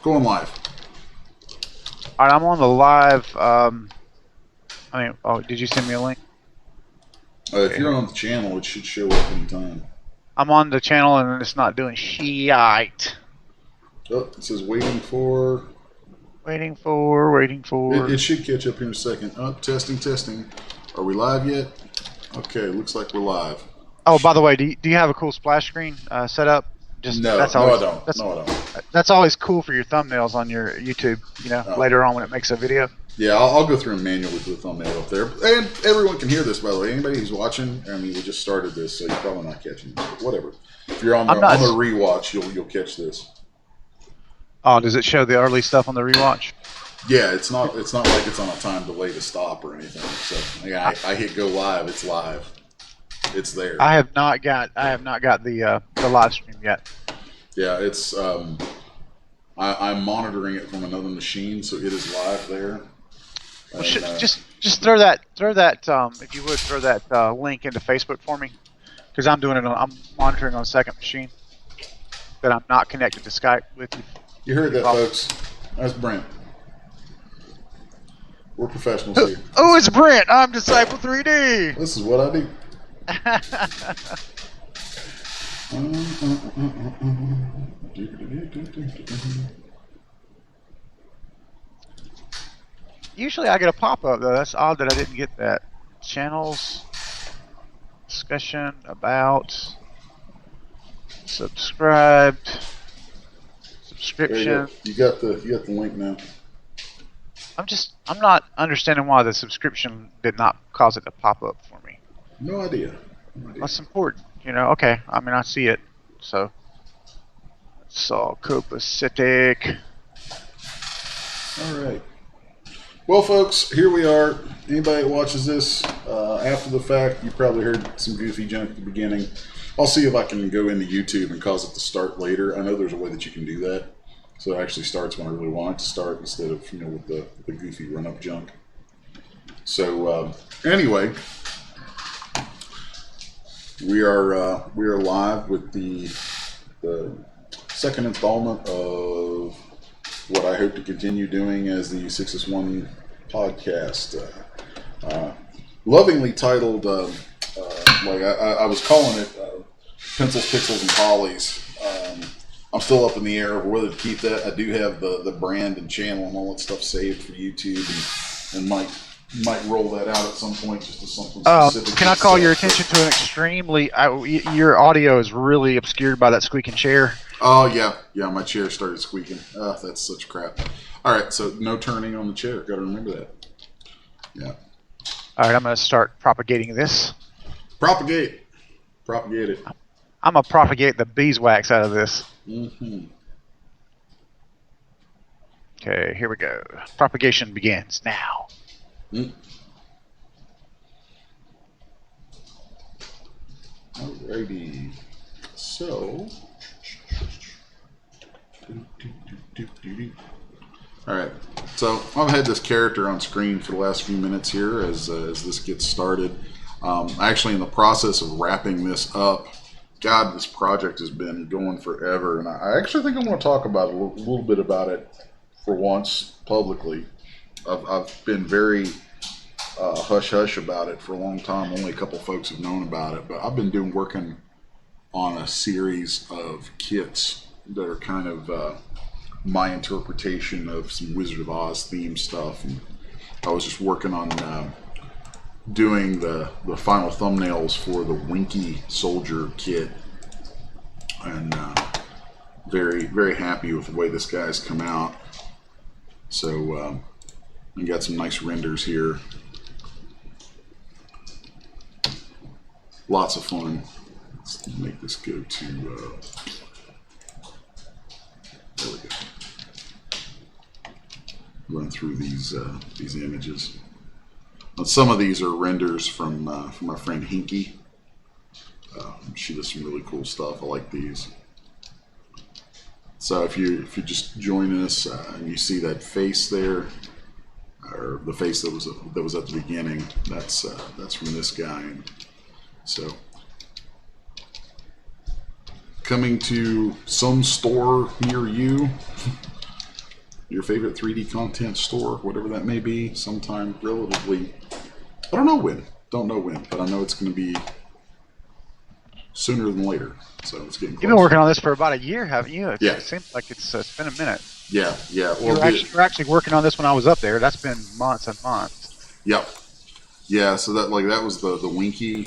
Going live. All right, I'm on the live. Oh, did you send me a link? If you're on the channel, it should show up anytime. I'm on the channel and it's not doing shit. Oh, it says waiting for. Waiting for. It should catch up here in a second. Oh, testing. Are we live yet? Okay, looks like we're live. Oh, by the way, do you have a cool splash screen set up? No, I don't. That's always cool for your thumbnails on your YouTube. You know, later on when it makes a video. Yeah, I'll go through and manually put a thumbnail up there. And everyone can hear this, by the way. Anybody who's watching, I mean, we just started this, so you're probably not catching this. But whatever. If you're on the rewatch, you'll catch this. Oh, does it show the early stuff on the rewatch? Yeah, it's not like it's on a time delay to stop or anything. So yeah, I hit go live, it's live. It's there. I have not got the live stream yet. Yeah, it's I'm monitoring it from another machine, so it is live there. Well, just throw that if you would throw that link into Facebook for me, because I'm monitoring on a second machine that I'm not connected to Skype with you. You heard that, folks? That's Brent. We're professionals here. Oh, it's Brent. I'm Disciple 3D. This is what I do. Usually I get a pop-up though. That's odd that I didn't get that. Channels, discussion about, subscribed, subscription. You got the link now. I'm not understanding why the subscription did not cause it to pop up for me. No idea. That's important, you know. Okay, I mean I see it, so it's all copacetic. All right. Well, folks, here we are. Anybody that watches this after the fact, you probably heard some goofy junk at the beginning. I'll see if I can go into YouTube and cause it to start later. I know there's a way that you can do that, so it actually starts when I really want it to start instead of with the goofy run-up junk. So anyway, we are live with the second installment of what I hope to continue doing as the Sixus1 podcast, lovingly titled, like I was calling it, Pencils, Pixels, and Polys. I'm still up in the air of whether to keep that. I do have the brand and channel and all that stuff saved for YouTube, and might roll that out at some point just as something specific. Can I call your attention to an extremely... your audio is really obscured by that squeaking chair. Oh, yeah, my chair started squeaking. Oh, that's such crap. All right, so no turning on the chair. Got to remember that. Yeah. All right, I'm going to start propagating this. Propagate it. I'm going to propagate the beeswax out of this. Mm-hmm. Okay, here we go. Propagation begins now. Alrighty. So... Alright, so I've had this character on screen for the last few minutes here as this gets started. Actually in the process of wrapping this up. God, this project has been going forever, and I actually think I want to talk about a little bit about it for once publicly. I've been very hush-hush about it for a long time. Only a couple folks have known about it, but I've been working on a series of kits that are kind of my interpretation of some Wizard of Oz themed stuff. And I was just working on doing the final thumbnails for the Winkie Soldier Kid, and very, very happy with the way this guy's come out. So we got some nice renders here. Lots of fun. Let's make this go to there we go. Run through these images. Now, some of these are renders from my friend Winky. She does some really cool stuff. I like these. So if you're just joining us and you see that face there, or the face that was at the beginning, that's from this guy. And so coming to some store near you. your favorite 3D content store, whatever that may be, sometime relatively. I don't know when, but I know it's going to be sooner than later. So it's getting close. You've been working on this for about a year, haven't you? Yeah. It seems like it's been a minute. Yeah. Well, you were actually working on this when I was up there. That's been months and months. Yep. Yeah. So that was the Winky.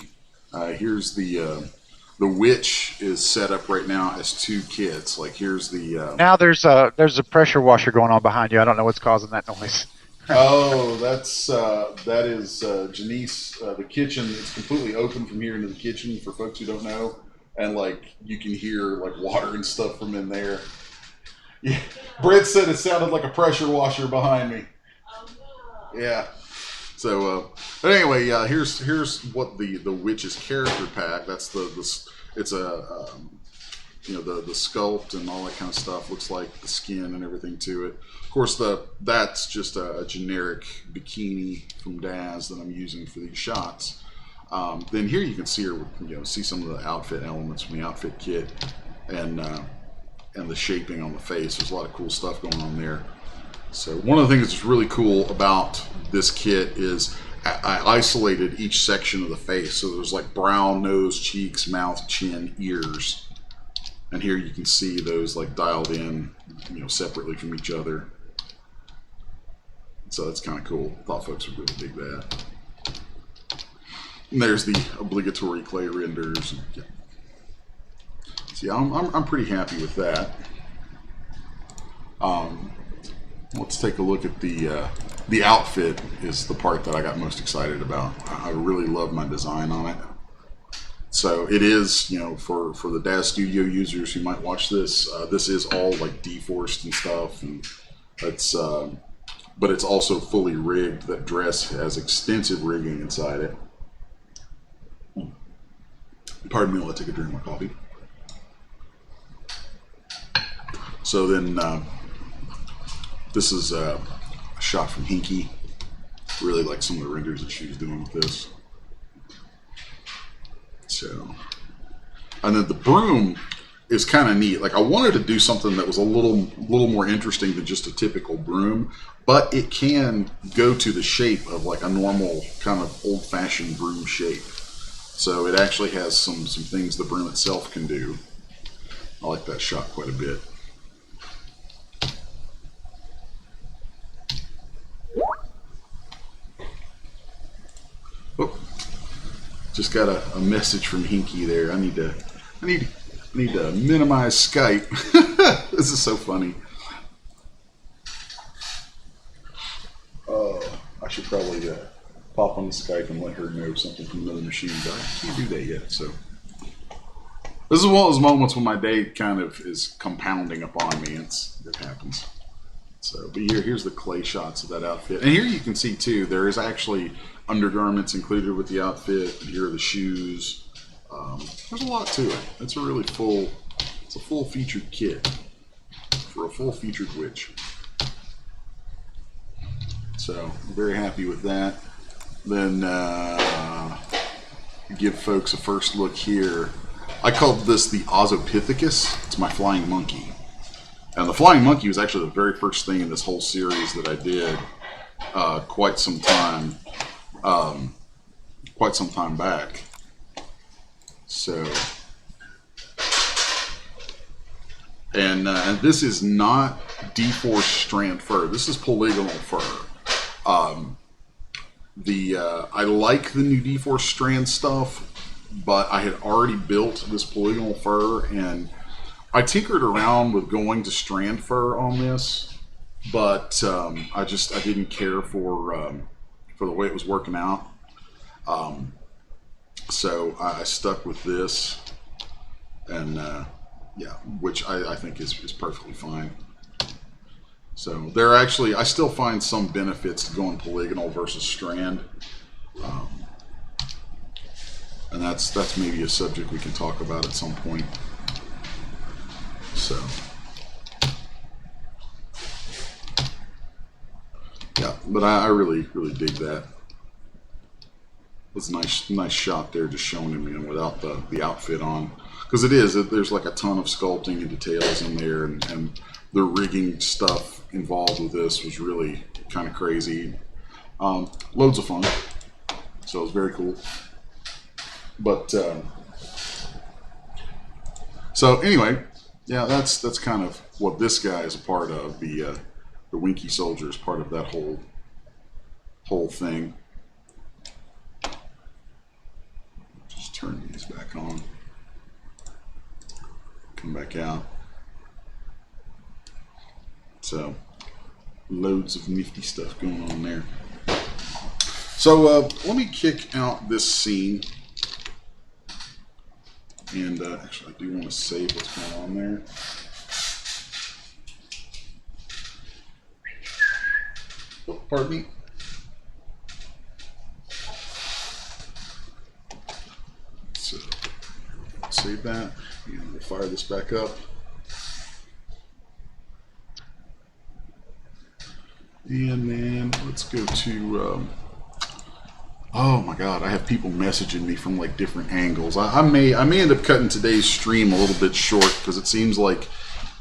Here's the witch is set up right now as 2 kits. Like here's the. Now there's a pressure washer going on behind you. I don't know what's causing that noise. Oh, that is Janice. The kitchen. It's completely open from here into the kitchen for folks who don't know, and like you can hear like water and stuff from in there. Yeah, Brett said it sounded like a pressure washer behind me. Yeah. So, but anyway, here's what the witch's character pack. That's it's a the sculpt and all that kind of stuff looks like the skin and everything to it. Of course, that's just a generic bikini from Daz that I'm using for these shots. Then here you can see her, see some of the outfit elements from the outfit kit and the shaping on the face. There's a lot of cool stuff going on there. So one of the things that's really cool about this kit is I isolated each section of the face. So there's like brow, nose, cheeks, mouth, chin, ears. And here you can see those like dialed in, separately from each other. So that's kind of cool. I thought folks would really dig that. And there's the obligatory clay renders. Yeah. So yeah, I'm pretty happy with that. Let's take a look at the outfit. Is the part that I got most excited about. I really love my design on it. So it is, for the Daz Studio users who might watch this, this is all like deforced and stuff, and it's but it's also fully rigged. That dress has extensive rigging inside it. Pardon me while I take a drink of my coffee. So then this is a shot from Winky. Really like some of the renders that she was doing with this. So, and then the broom is kind of neat. Like I wanted to do something that was a little more interesting than just a typical broom, but it can go to the shape of like a normal kind of old-fashioned broom shape. So it actually has some things the broom itself can do. I like that shot quite a bit. Oh, just got a message from Winky there. I need to minimize Skype. This is so funny. I should probably pop on the Skype and let her know something from another machine, but I can't do that yet. So this is one of those moments when my day kind of is compounding upon me. It happens. So, but here's the clay shots of that outfit, and here you can see too. There is actually undergarments included with the outfit. And here are the shoes. There's a lot to it. It's a really it's a full featured kit for a full featured witch. So I'm very happy with that. Then give folks a first look here. I called this the Ozopithecus. It's my flying monkey. And the flying monkey was actually the very first thing in this whole series that I did quite some time back. So, and this is not deforced strand fur. This is polygonal fur. I like the new deforced strand stuff, but I had already built this polygonal fur, and I tinkered around with going to strand fur on this, but I didn't care for the way it was working out. So I stuck with this, and yeah, which I think is perfectly fine. So I still find some benefits to going polygonal versus strand, and that's maybe a subject we can talk about at some point. So, yeah, but I really dig that. It's a nice shot there, just showing him without the outfit on, because there's like a ton of sculpting and details in there, and the rigging stuff involved with this was really kind of crazy. Loads of fun. So it was very cool. But so anyway, yeah, that's kind of what this guy is a part of. The Winkie Soldier is part of that whole thing. Just turn these back on. Come back out. So loads of nifty stuff going on there. So let me kick out this scene. And actually, I do want to save what's going on there. Oh, pardon me. So, save that. And we'll fire this back up. And then let's go to... oh my God! I have people messaging me from like different angles. I may end up cutting today's stream a little bit short because it seems like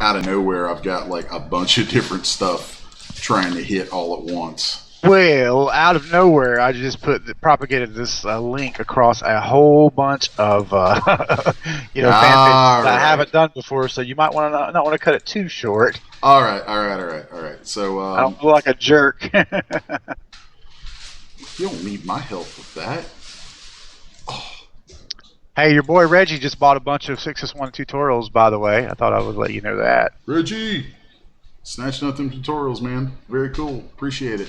out of nowhere I've got like a bunch of different stuff trying to hit all at once. Well, out of nowhere, I just propagated this link across a whole bunch of fan pages that I haven't done before. So you might want to not want to cut it too short. All right. So I don't feel like a jerk. You don't need my help with that. Oh. Hey, your boy Reggie just bought a bunch of Sixus1 tutorials, by the way. I thought I would let you know that. Reggie! Snatching up them tutorials, man. Very cool. Appreciate it.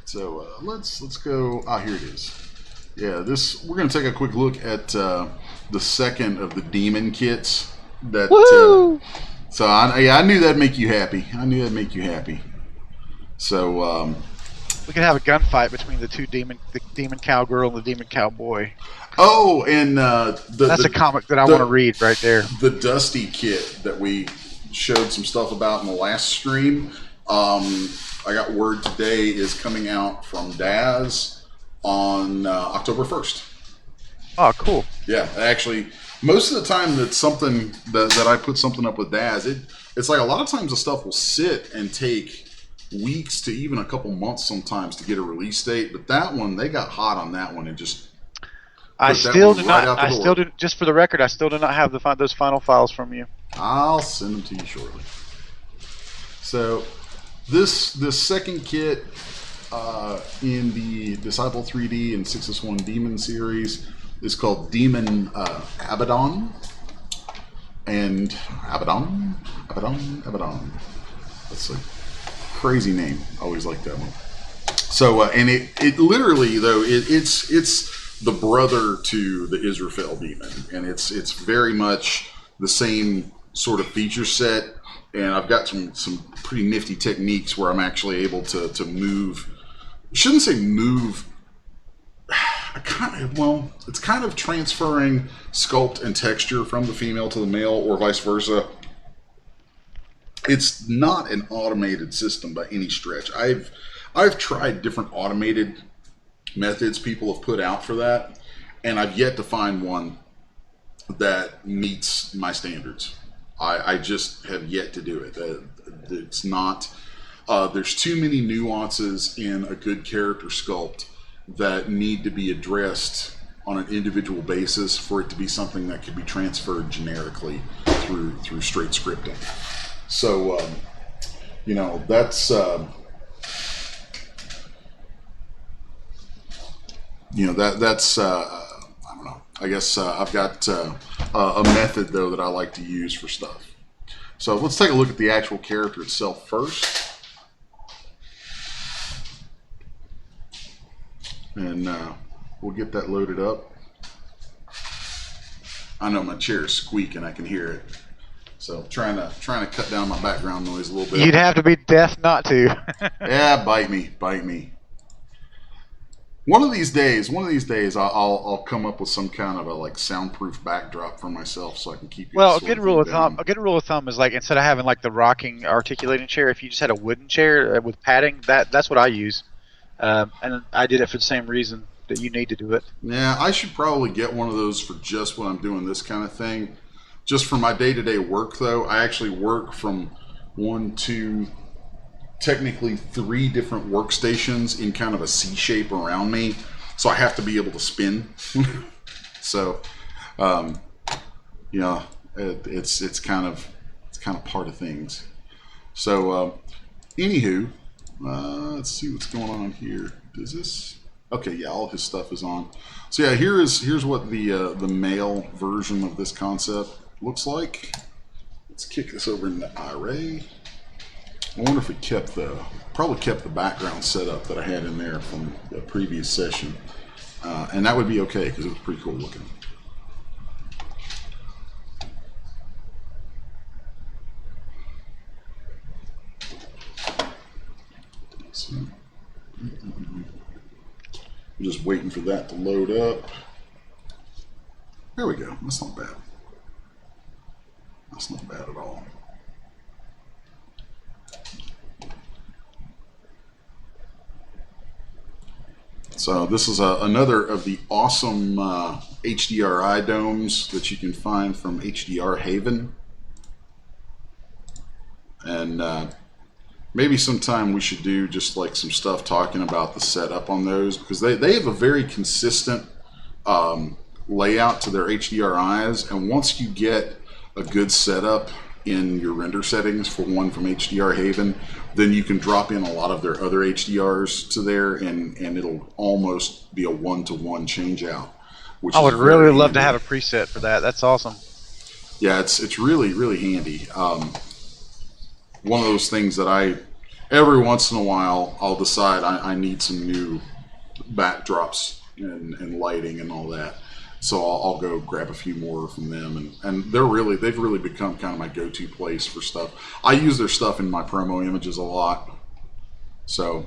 So let's go. Ah, here it is. Yeah, we're going to take a quick look at the second of the demon kits. That. So I knew that'd make you happy. So we could have a gunfight between the demon cowgirl and the demon cowboy. Oh, and that's a comic that I want to read right there. The Dusty kit that we showed some stuff about in the last stream. I got word today is coming out from Daz on October 1st. Oh, cool. Yeah, actually, most of the time that's something that I put something up with Daz, it's like a lot of times the stuff will sit and take weeks to even a couple months sometimes to get a release date, but that one, they got hot on that one and just just for the record, I still do not have those final files from you. I'll send them to you shortly. So this second kit in the Disciple 3D and Sixus1 Demon series is called Demon Abaddon. And Abaddon. That's a crazy name. Always like that one. So and it literally though it's the brother to the Israfel demon, and it's very much the same sort of feature set. And I've got some pretty nifty techniques where I'm actually able to move. I shouldn't say move. It's kind of transferring sculpt and texture from the female to the male, or vice versa. It's not an automated system by any stretch. I've tried different automated methods people have put out for that, and I've yet to find one that meets my standards. I just have yet to do it. It's not. There's too many nuances in a good character sculpt that need to be addressed on an individual basis for it to be something that could be transferred generically through straight scripting. So, that's that's I don't know. I guess I've got a method though that I like to use for stuff. So let's take a look at the actual character itself first. And we'll get that loaded up. I know my chair is squeaking, I can hear it. So trying to cut down my background noise a little bit. You'd have to be deaf not to. Yeah, bite me. One of these days, I'll come up with some kind of a like soundproof backdrop for myself so I can keep. Well, a good rule of thumb is like instead of having like the rocking articulating chair, if you just had a wooden chair with padding, that's what I use. And I did it for the same reason that you need to do it. Yeah, I should probably get one of those for just when I'm doing this kind of thing. just for my day-to-day work, though, I actually work from 1, 2, technically 3 different workstations in kind of a C shape around me, so I have to be able to spin. So, you know, it's kind of part of things. So, anywho, let's see what's going on here. Does this? Okay, yeah, all his stuff is on. So yeah, here's what the male version of this concept looks like. Let's kick this over into Array. I wonder if it probably kept the background setup that I had in there from the previous session, and that would be okay because it was pretty cool looking. So, I'm just waiting for that to load up. There we go. That's not bad. That's not bad at all. So this is another of the awesome HDRI domes that you can find from HDR Haven. And maybe sometime we should do just like some stuff talking about the setup on those, because they have a very consistent layout to their HDRIs, and once you get a good setup in your render settings for one from HDR Haven, then you can drop in a lot of their other HDRs to there, and it'll almost be a one-to-one change out. I would really love to have a preset for that. That's awesome. Yeah, it's really, really handy. One of those things that every once in a while, I'll decide I need some new backdrops and lighting and all that. So I'll go grab a few more from them, and they've really become kind of my go-to place for stuff. I use their stuff in my promo images a lot. So,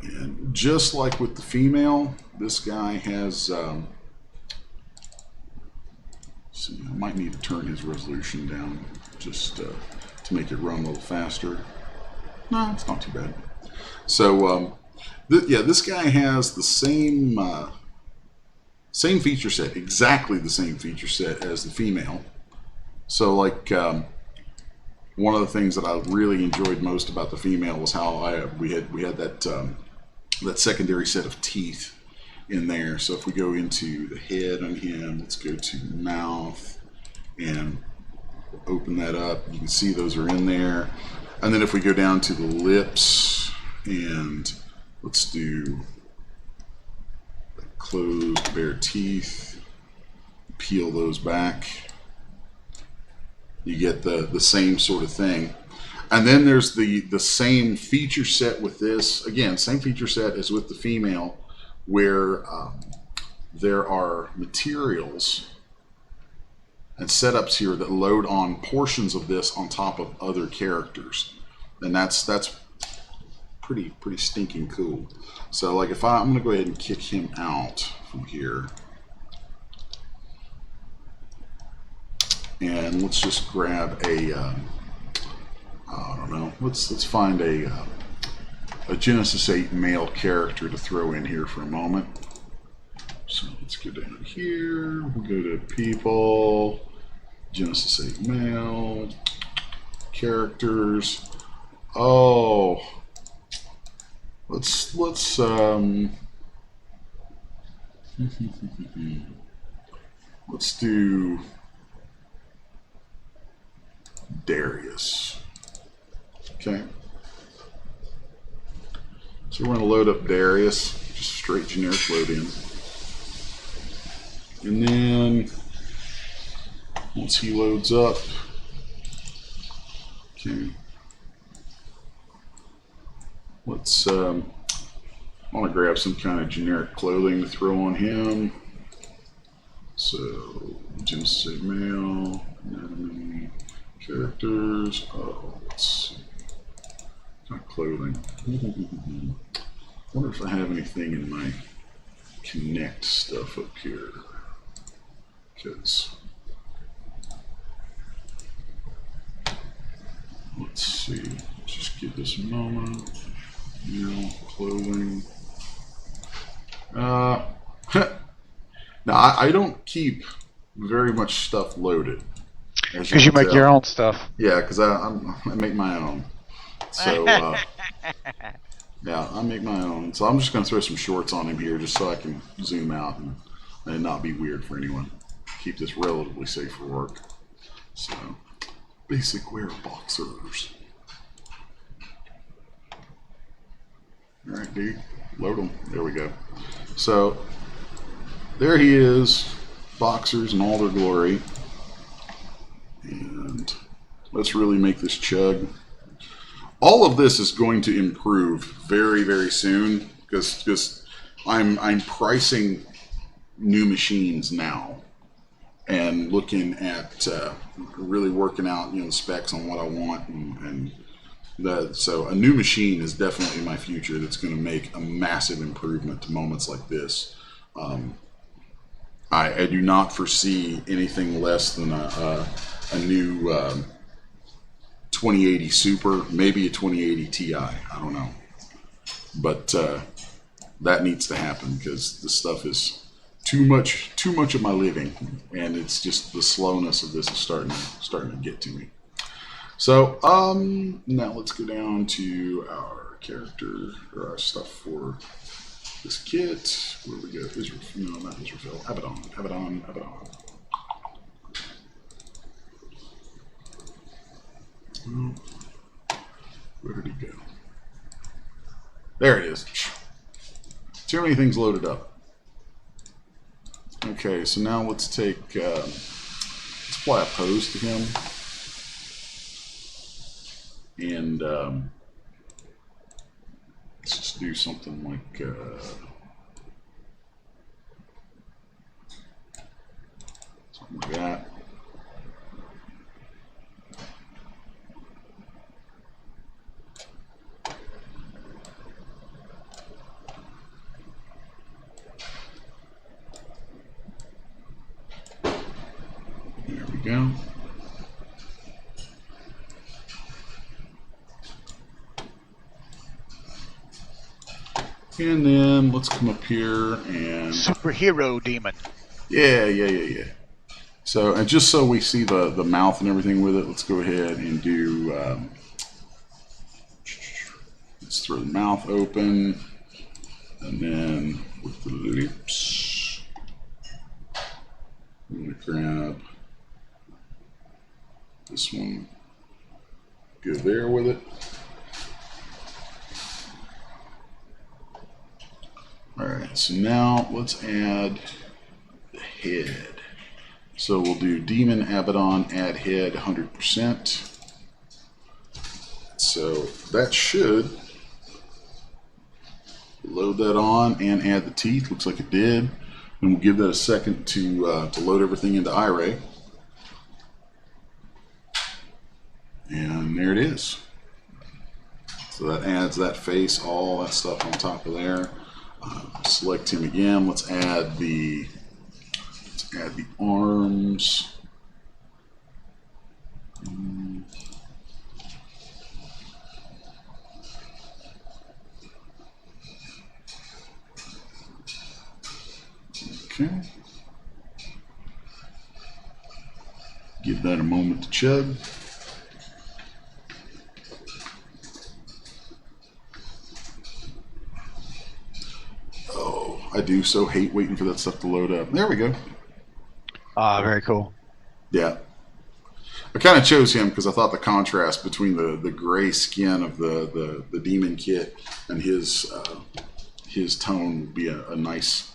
and just like with the female, this guy has. See, I might need to turn his resolution down just to make it run a little faster. No, it's not too bad. So, yeah, this guy has the same. Same feature set, exactly the same feature set as the female. So like one of the things that I really enjoyed most about the female was how we had that secondary set of teeth in there. So if we go into the head on him, let's go to mouth and open that up. You can see those are in there. And then if we go down to the lips, and let's do closed bare teeth, peel those back, you get the same sort of thing. And then there's the same feature set with this, again, same feature set as with the female, where there are materials and setups here that load on portions of this on top of other characters, and that's pretty stinking cool. So like if I'm gonna go ahead and kick him out from here, and let's just grab a I don't know, let's find a Genesis 8 male character to throw in here for a moment. So let's go down here, we'll go to people, Genesis 8 male characters. Oh, let's let's do Darius. Okay. So we're going to load up Darius, just straight generic load in. And then once he loads up, okay. Let's, I want to grab some kind of generic clothing to throw on him. So, Genesis 8 male, anatomy, characters. Oh, let's see. Not clothing. I wonder if I have anything in my connect stuff up here. Because, let's see. Let's just give this a moment. Male clothing. Now I don't keep very much stuff loaded. Because you make your own stuff. Yeah, because I make my own. So, yeah, I make my own. So I'm just going to throw some shorts on him here just so I can zoom out and not be weird for anyone. Keep this relatively safe for work. So, basic wear boxers. Alright, dude. Load them. There we go. So, there he is. Boxers in all their glory. And let's really make this chug. All of this is going to improve very, very soon because I'm pricing new machines now and looking at really working out the specs on what I want so a new machine is definitely my future. That's going to make a massive improvement to moments like this. I do not foresee anything less than a new 2080 Super, maybe a 2080 Ti. I don't know, but that needs to happen because this stuff is too much of my living, and it's just the slowness of this is starting to get to me. So now let's go down to our character or our stuff for this kit. Where we go? Israel? No, not Israel. Abaddon. Where did he go? There it is. Too many things loaded up. Okay, so now let's take let's apply a pose to him, and let's just do something like that. There we go. And then let's come up here and superhero demon. Yeah. So, and just so we see the mouth and everything with it, let's go ahead and do. Let's throw the mouth open, and then with the lips, I'm gonna grab this one. Go there with it. Alright, so now let's add the head. So we'll do Demon Abaddon, add head 100%. So that should load that on and add the teeth. Looks like it did. And we'll give that a second to load everything into iRay. And there it is. So that adds that face, all that stuff on top of there. Select him again. Let's add the arms. Okay. Give that a moment to chug. I do so hate waiting for that stuff to load up. There we go. Ah, very cool. Yeah. I kind of chose him because I thought the contrast between the gray skin of the demon kit and his tone would be a nice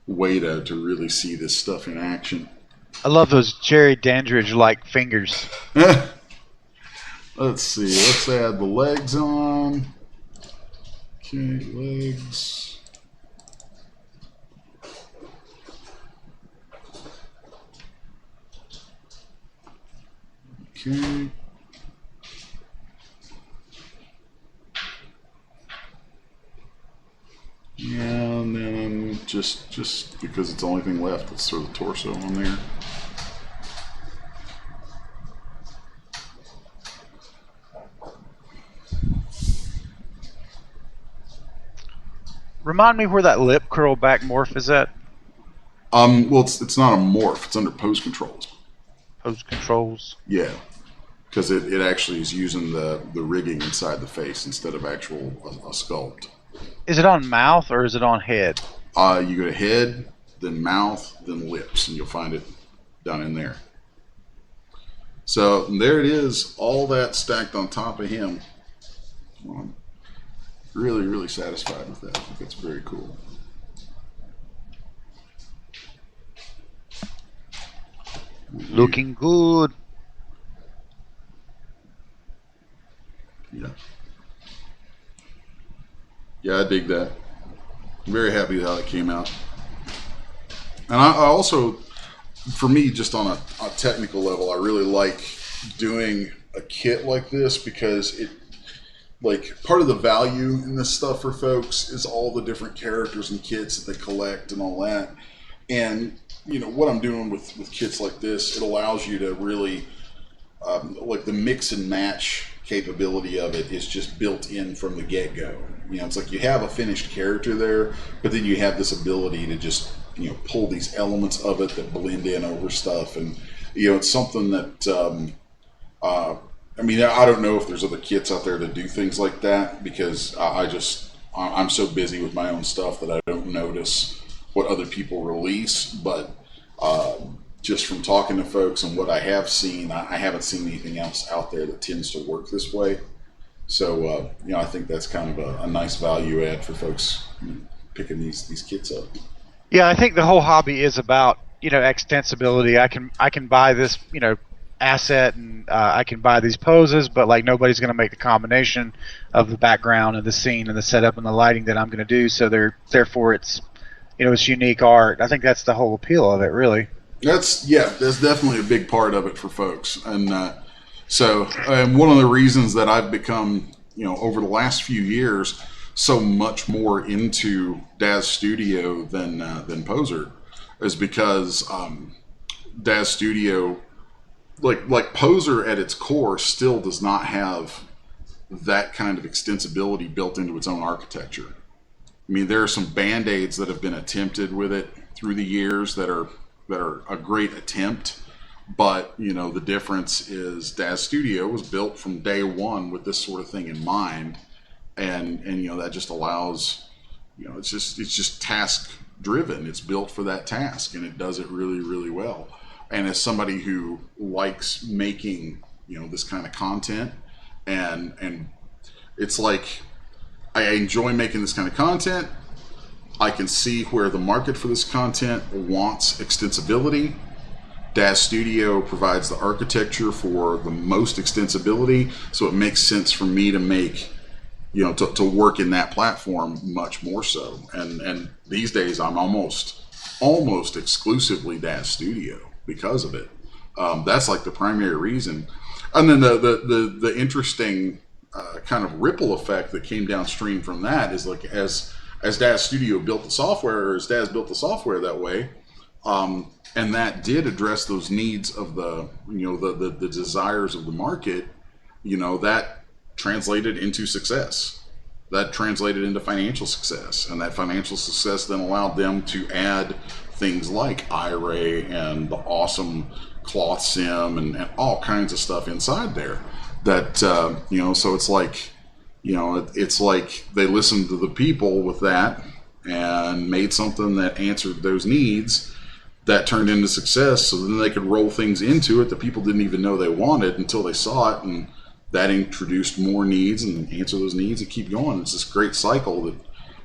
way to really see this stuff in action. I love those Jerry Dandridge-like fingers. Let's see. Let's add the legs on. Okay, legs. Okay. And then just because it's the only thing left, let's throw the torso on there. Remind me where that lip curl back morph is at. Well, it's not a morph. It's under pose controls. Pose controls. Yeah, because it actually is using the rigging inside the face instead of actual a sculpt. Is it on mouth or is it on head? You go to head, then mouth, then lips, and you'll find it down in there. So there it is, all that stacked on top of him. I'm really, really satisfied with that. I think it's very cool. Looking good. Yeah. Yeah, I dig that. I'm very happy with how it came out. And I also, for me, just on a technical level, I really like doing a kit like this because it, like, part of the value in this stuff for folks is all the different characters and kits that they collect and all that. And, you know, what I'm doing with kits like this, it allows you to really, like, the mix and match capability of it is just built in from the get-go. You know, it's like you have a finished character there, but then you have this ability to just, you know, pull these elements of it that blend in over stuff. And, you know, it's something that, I mean, I don't know if there's other kits out there that do things like that, because I'm so busy with my own stuff that I don't notice what other people release. But just from talking to folks and what I have seen, I haven't seen anything else out there that tends to work this way. So, you know, I think that's kind of a nice value add for folks picking these kits up. Yeah, I think the whole hobby is about, you know, extensibility. I can buy this, you know, asset, and I can buy these poses, but like nobody's going to make the combination of the background and the scene and the setup and the lighting that I'm going to do. So therefore it's, you know, it's unique art. I think that's the whole appeal of it, really. That's definitely a big part of it for folks. And so one of the reasons that I've become, you know, over the last few years, so much more into Daz Studio than Poser is because Daz Studio, like Poser at its core, still does not have that kind of extensibility built into its own architecture. I mean, there are some band-aids that have been attempted with it through the years that are a great attempt, but, you know, the difference is Daz Studio was built from day one with this sort of thing in mind, and you know, that just allows, you know, it's just task driven. It's built for that task, and it does it really, really well. And as somebody who likes making, you know, this kind of content, and it's like, I enjoy making this kind of content. I can see where the market for this content wants extensibility. Daz Studio provides the architecture for the most extensibility, so it makes sense for me to make, you know, to work in that platform much more so. And these days I'm almost exclusively Daz Studio because of it. That's like the primary reason. And then the interesting kind of ripple effect that came downstream from that is, like, as Daz Studio built the software, or as Daz built the software that way, and that did address those needs of the, you know, the desires of the market, you know, that translated into success. That translated into financial success, and that financial success then allowed them to add things like iRay and the awesome cloth sim and all kinds of stuff inside there. That you know, so it's like, you know, it's like they listened to the people with that and made something that answered those needs, that turned into success, so then they could roll things into it that people didn't even know they wanted until they saw it, and that introduced more needs and answer those needs and keep going. It's this great cycle that,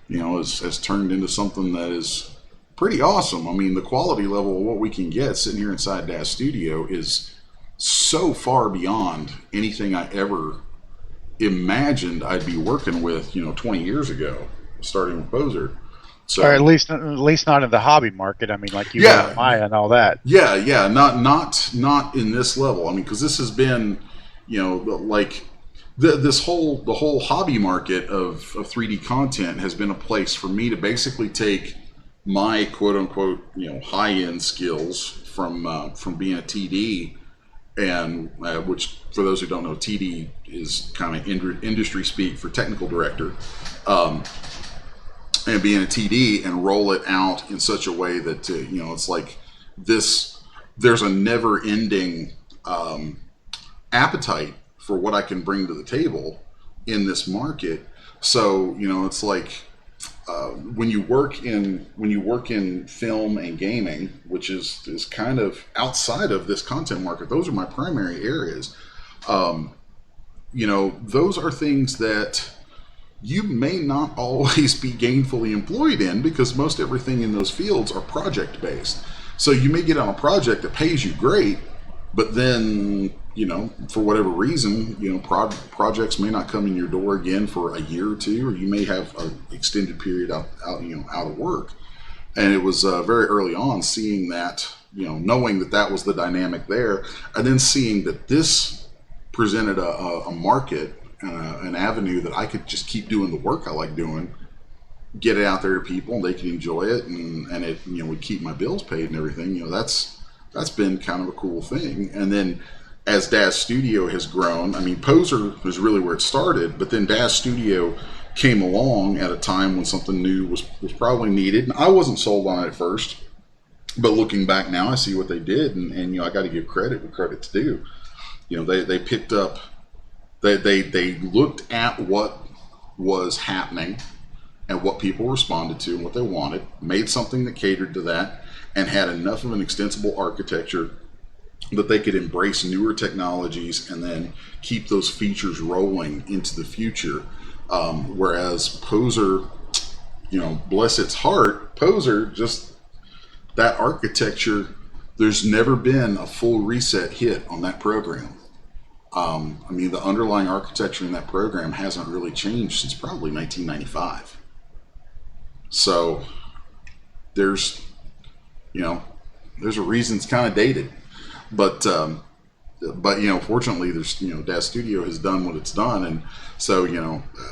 you know, has turned into something that is pretty awesome. I mean, the quality level of what we can get sitting here inside Daz Studio is so far beyond anything I ever imagined I'd be working with, you know, 20 years ago, starting with Poser. So, or at least not in the hobby market. I mean, like you yeah, and Maya and all that. Yeah, not in this level. I mean, because this has been, you know, like the whole hobby market of 3D content has been a place for me to basically take my quote unquote, you know, high end skills from being a TD, and which, for those who don't know, TD is kind of industry speak for technical director. and being a TD and roll it out in such a way that it's like this. There's a never-ending appetite for what I can bring to the table in this market. So it's like when you work in film and gaming, which is kind of outside of this content market. Those are my primary areas. Those are things that you may not always be gainfully employed in, because most everything in those fields are project based. So you may get on a project that pays you great, but then for whatever reason, projects may not come in your door again for a year or two, or you may have an extended period out of work. And it was very early on seeing that, knowing that was the dynamic there, and then seeing that this presented a market, an avenue that I could just keep doing the work I like doing, get it out there to people, and they can enjoy it, and it would keep my bills paid and everything. That's been kind of a cool thing. And then as Daz Studio has grown, I mean, Poser was really where it started, but then Daz Studio came along at a time when something new was probably needed. And I wasn't sold on it at first, but looking back now, I see what they did, and I got to give credit where credit's due. They picked up, they looked at what was happening and what people responded to and what they wanted, made something that catered to that, and had enough of an extensible architecture that they could embrace newer technologies and then keep those features rolling into the future. Whereas Poser, bless its heart, Poser, just that architecture, there's never been a full reset hit on that program. The underlying architecture in that program hasn't really changed since probably 1995. So there's a reason it's kind of dated. But fortunately, there's Daz Studio has done what it's done, and so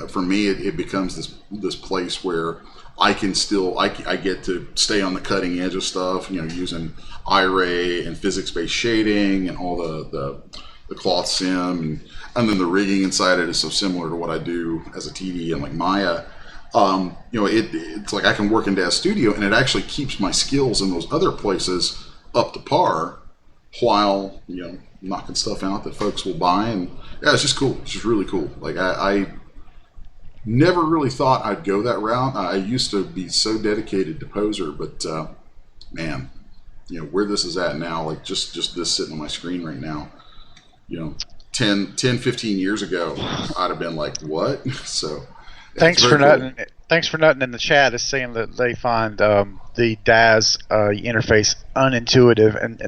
for me, it becomes this place where I can still I get to stay on the cutting edge of stuff, using iRay and physics-based shading and all the cloth sim, and then the rigging inside it is so similar to what I do as a TD and like Maya. It's like I can work in Daz Studio, and it actually keeps my skills in those other places up to par, while knocking stuff out that folks will buy. And yeah, it's just cool. It's just really cool. Like I never really thought I'd go that route. I used to be so dedicated to Poser, but man, where this is at now, like just this sitting on my screen right now, 10, 15 years ago, I'd have been like, what? So yeah, Thanks for nutting in the chat is saying that they find the Daz interface unintuitive, and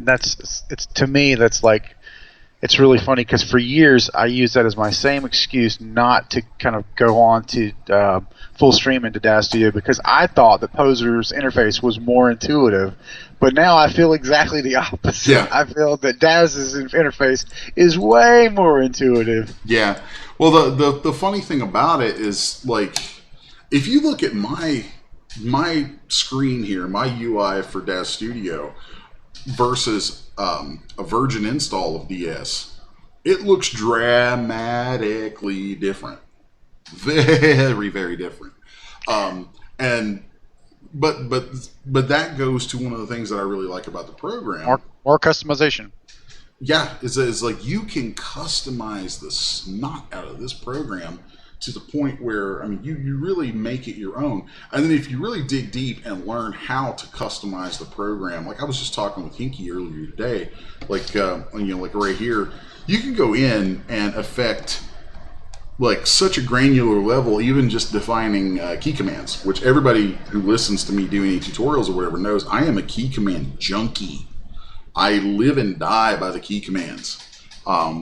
it's to me that's like, it's really funny because for years I used that as my same excuse not to kind of go on to full stream into Daz Studio, because I thought that Poser's interface was more intuitive, but now I feel exactly the opposite. Yeah. I feel that Daz's interface is way more intuitive. Yeah. Well, the funny thing about it is, like, if you look at my screen here, my UI for Daz Studio versus a virgin install of DS, it looks dramatically different, very, very different. But that goes to one of the things that I really like about the program. More customization. Yeah, is like you can customize the snot out of this program to the point where, you really make it your own. And then if you really dig deep and learn how to customize the program, like I was just talking with Winky earlier today, like like right here, you can go in and affect like such a granular level, even just defining key commands, which everybody who listens to me do any tutorials or whatever knows I am a key command junkie. I live and die by the key commands.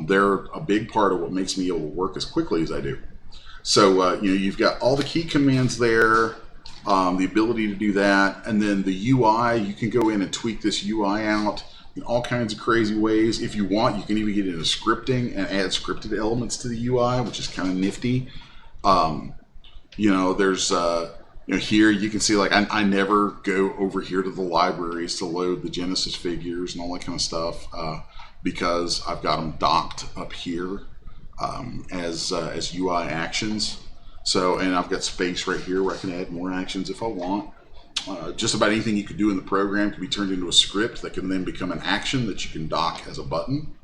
They're a big part of what makes me able to work as quickly as I do. So you've got all the key commands there, the ability to do that, and then the UI, you can go in and tweak this UI out in all kinds of crazy ways. If you want, you can even get into scripting and add scripted elements to the UI, which is kind of nifty. There's here you can see, like, I never go over here to the libraries to load the Genesis figures and all that kind of stuff, because I've got them docked up here as UI actions. So, and I've got space right here where I can add more actions if I want. Just about anything you could do in the program can be turned into a script that can then become an action that you can dock as a button.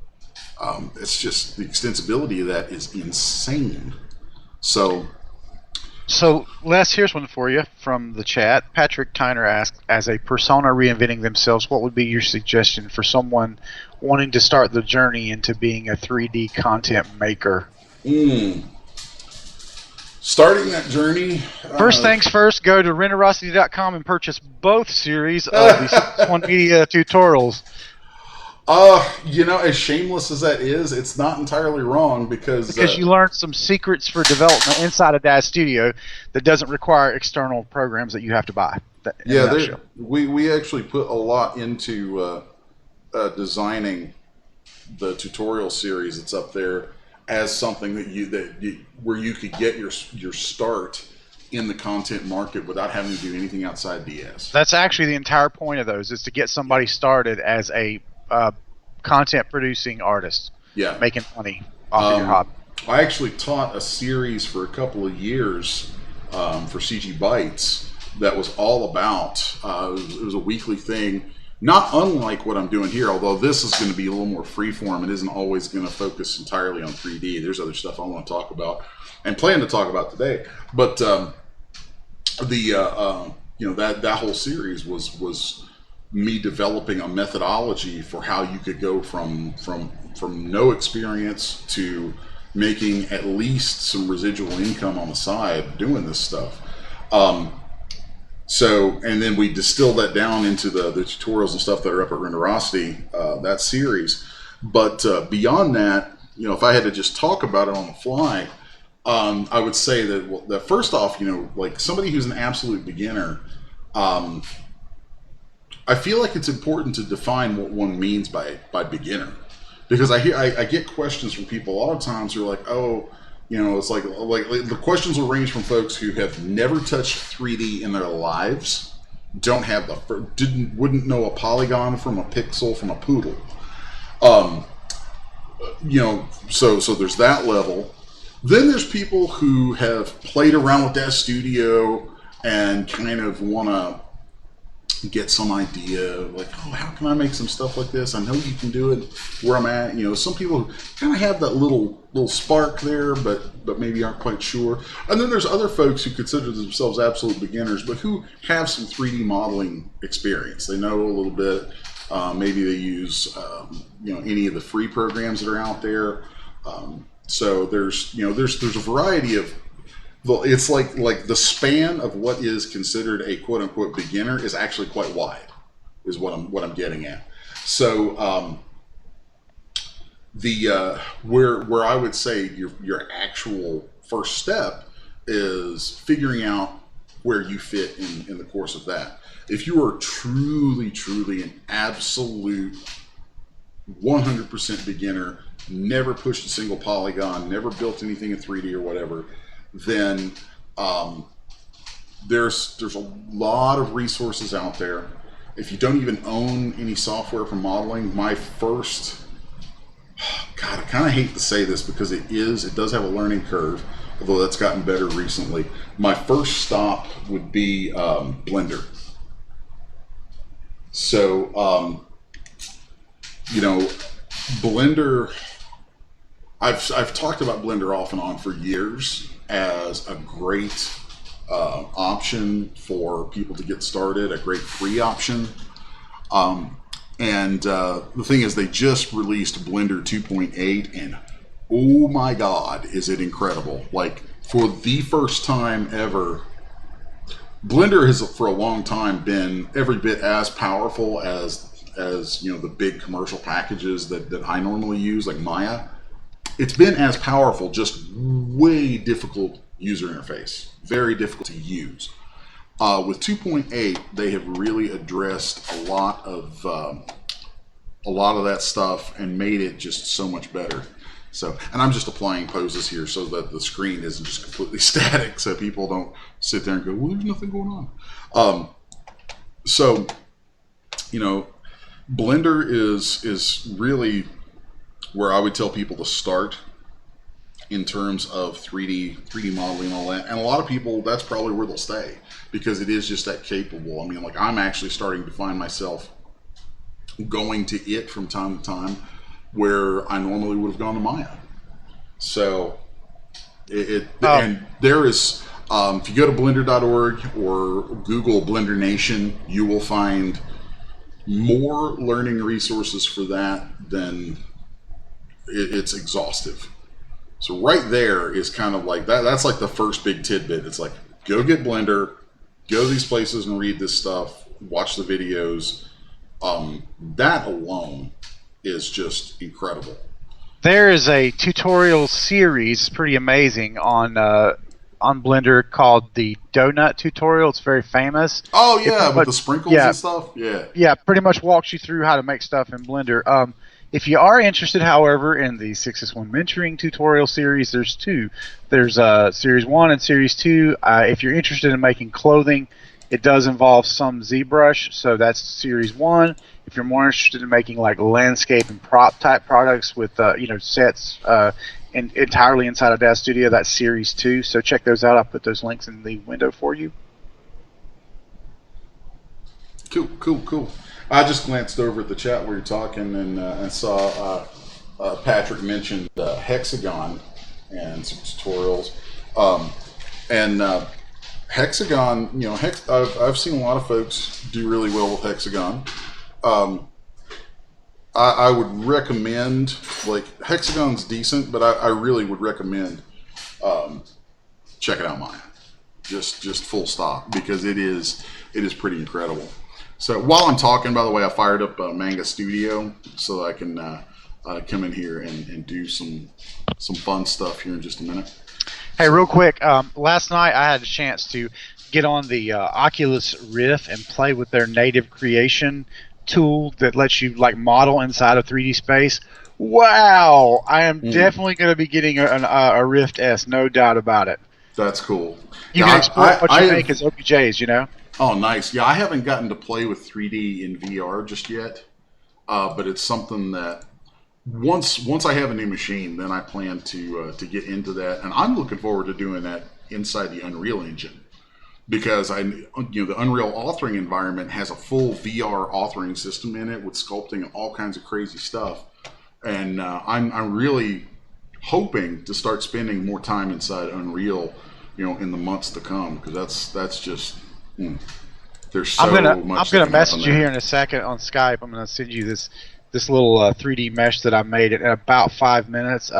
It's just, the extensibility of that is insane. So Les, here's one for you from the chat. Patrick Tyner asked, as a persona reinventing themselves, what would be your suggestion for someone wanting to start the journey into being a 3D content maker? Starting that journey. First things first, go to renderosity.com and purchase both series of the Sixus1 Media tutorials. As shameless as that is, it's not entirely wrong because you learned some secrets for development inside of Daz Studio that doesn't require external programs that you have to buy. We actually put a lot into designing the tutorial series that's up there as something where you could get your start in the content market without having to do anything outside DS. That's actually the entire point of those, is to get somebody started as a content producing artist. Yeah, making money off of your hobby. I actually taught a series for a couple of years for CG Bytes that was all about. It was a weekly thing. Not unlike what I'm doing here, although this is going to be a little more freeform. It isn't always going to focus entirely on 3D. There's other stuff I want to talk about and plan to talk about today. But that whole series was me developing a methodology for how you could go from no experience to making at least some residual income on the side doing this stuff. And then we distill that down into the tutorials and stuff that are up at Renderosity, that series. But beyond that, if I had to just talk about it on the fly, I would say that first off, like somebody who's an absolute beginner, I feel like it's important to define what one means by beginner, because I get questions from people a lot of times who are like, oh, it's like the questions will range from folks who have never touched 3D in their lives, wouldn't know a polygon from a pixel from a poodle, so there's that level. Then there's people who have played around with Daz Studio and kind of want to get some idea, like, oh, how can I make some stuff like this? I know you can do it where I'm at. Some people kind of have that little spark there, but maybe aren't quite sure. And then there's other folks who consider themselves absolute beginners, but who have some 3D modeling experience. They know a little bit. Maybe they use any of the free programs that are out there. So there's a variety of. It's like the span of what is considered a quote unquote beginner is actually quite wide, is what I'm getting at. So where I would say your actual first step is figuring out where you fit in the course of that. If you are truly an absolute 100% beginner, never pushed a single polygon, never built anything in 3D or whatever, then there's a lot of resources out there. If you don't even own any software for modeling, my first, God, I kind of hate to say this because it does have a learning curve, although that's gotten better recently. My first stop would be Blender. So, Blender, I've talked about Blender off and on for years as a great option for people to get started, a great free option. The thing is, they just released Blender 2.8, and oh my God, is it incredible. Like, for the first time ever, Blender has for a long time been every bit as powerful as the big commercial packages that I normally use, like Maya. It's been as powerful, just way difficult user interface, very difficult to use. With 2.8, they have really addressed a lot of that stuff and made it just so much better. So, and I'm just applying poses here so that the screen isn't just completely static, so people don't sit there and go, well, there's nothing going on. Blender is really where I would tell people to start. in terms of 3D modeling and all that. And a lot of people, that's probably where they'll stay because it is just that capable. I mean, like I'm actually starting to find myself going to it from time to time where I normally would have gone to Maya. So and there is, if you go to blender.org or Google Blender Nation, you will find more learning resources for that than it's exhaustive. So right there is kind of like that. That's like the first big tidbit. It's like, go get Blender, go to these places and read this stuff, watch the videos. That alone is just incredible. There is a tutorial series, pretty amazing, on Blender called the Donut Tutorial. It's very famous. Oh yeah, with the sprinkles and stuff. Yeah. Yeah, pretty much walks you through how to make stuff in Blender. If you are interested, however, in the Sixus1 mentoring tutorial series, there's two. There's Series 1 and Series 2. If you're interested in making clothing, it does involve some ZBrush, so that's Series 1. If you're more interested in making like landscape and prop type products with sets entirely inside of Daz Studio, that's Series 2. So check those out. I'll put those links in the window for you. Cool. I just glanced over at the chat where you're talking and saw Patrick mentioned Hexagon and some tutorials. Hexagon, I've seen a lot of folks do really well with Hexagon. I would recommend, like, Hexagon's decent, but I really would recommend checking out Maya. Just full stop, because it is pretty incredible. So while I'm talking, by the way, I fired up Manga Studio so I can come in here and do some fun stuff here in just a minute. Hey, real quick, last night I had a chance to get on the Oculus Rift and play with their native creation tool that lets you like model inside of 3D space. Wow, I am definitely going to be getting a Rift S, no doubt about it. That's cool. You can export what you make as OBJs, you know? Oh, nice. Yeah, I haven't gotten to play with 3D in VR just yet, but it's something that once I have a new machine, then I plan to get into that, and I'm looking forward to doing that inside the Unreal Engine, because the Unreal authoring environment has a full VR authoring system in it with sculpting and all kinds of crazy stuff, and I'm really hoping to start spending more time inside Unreal, in the months to come, because that's just. There's so much. I'm gonna message you here in a second on Skype. I'm gonna send you this little 3D mesh that I made in about 5 minutes.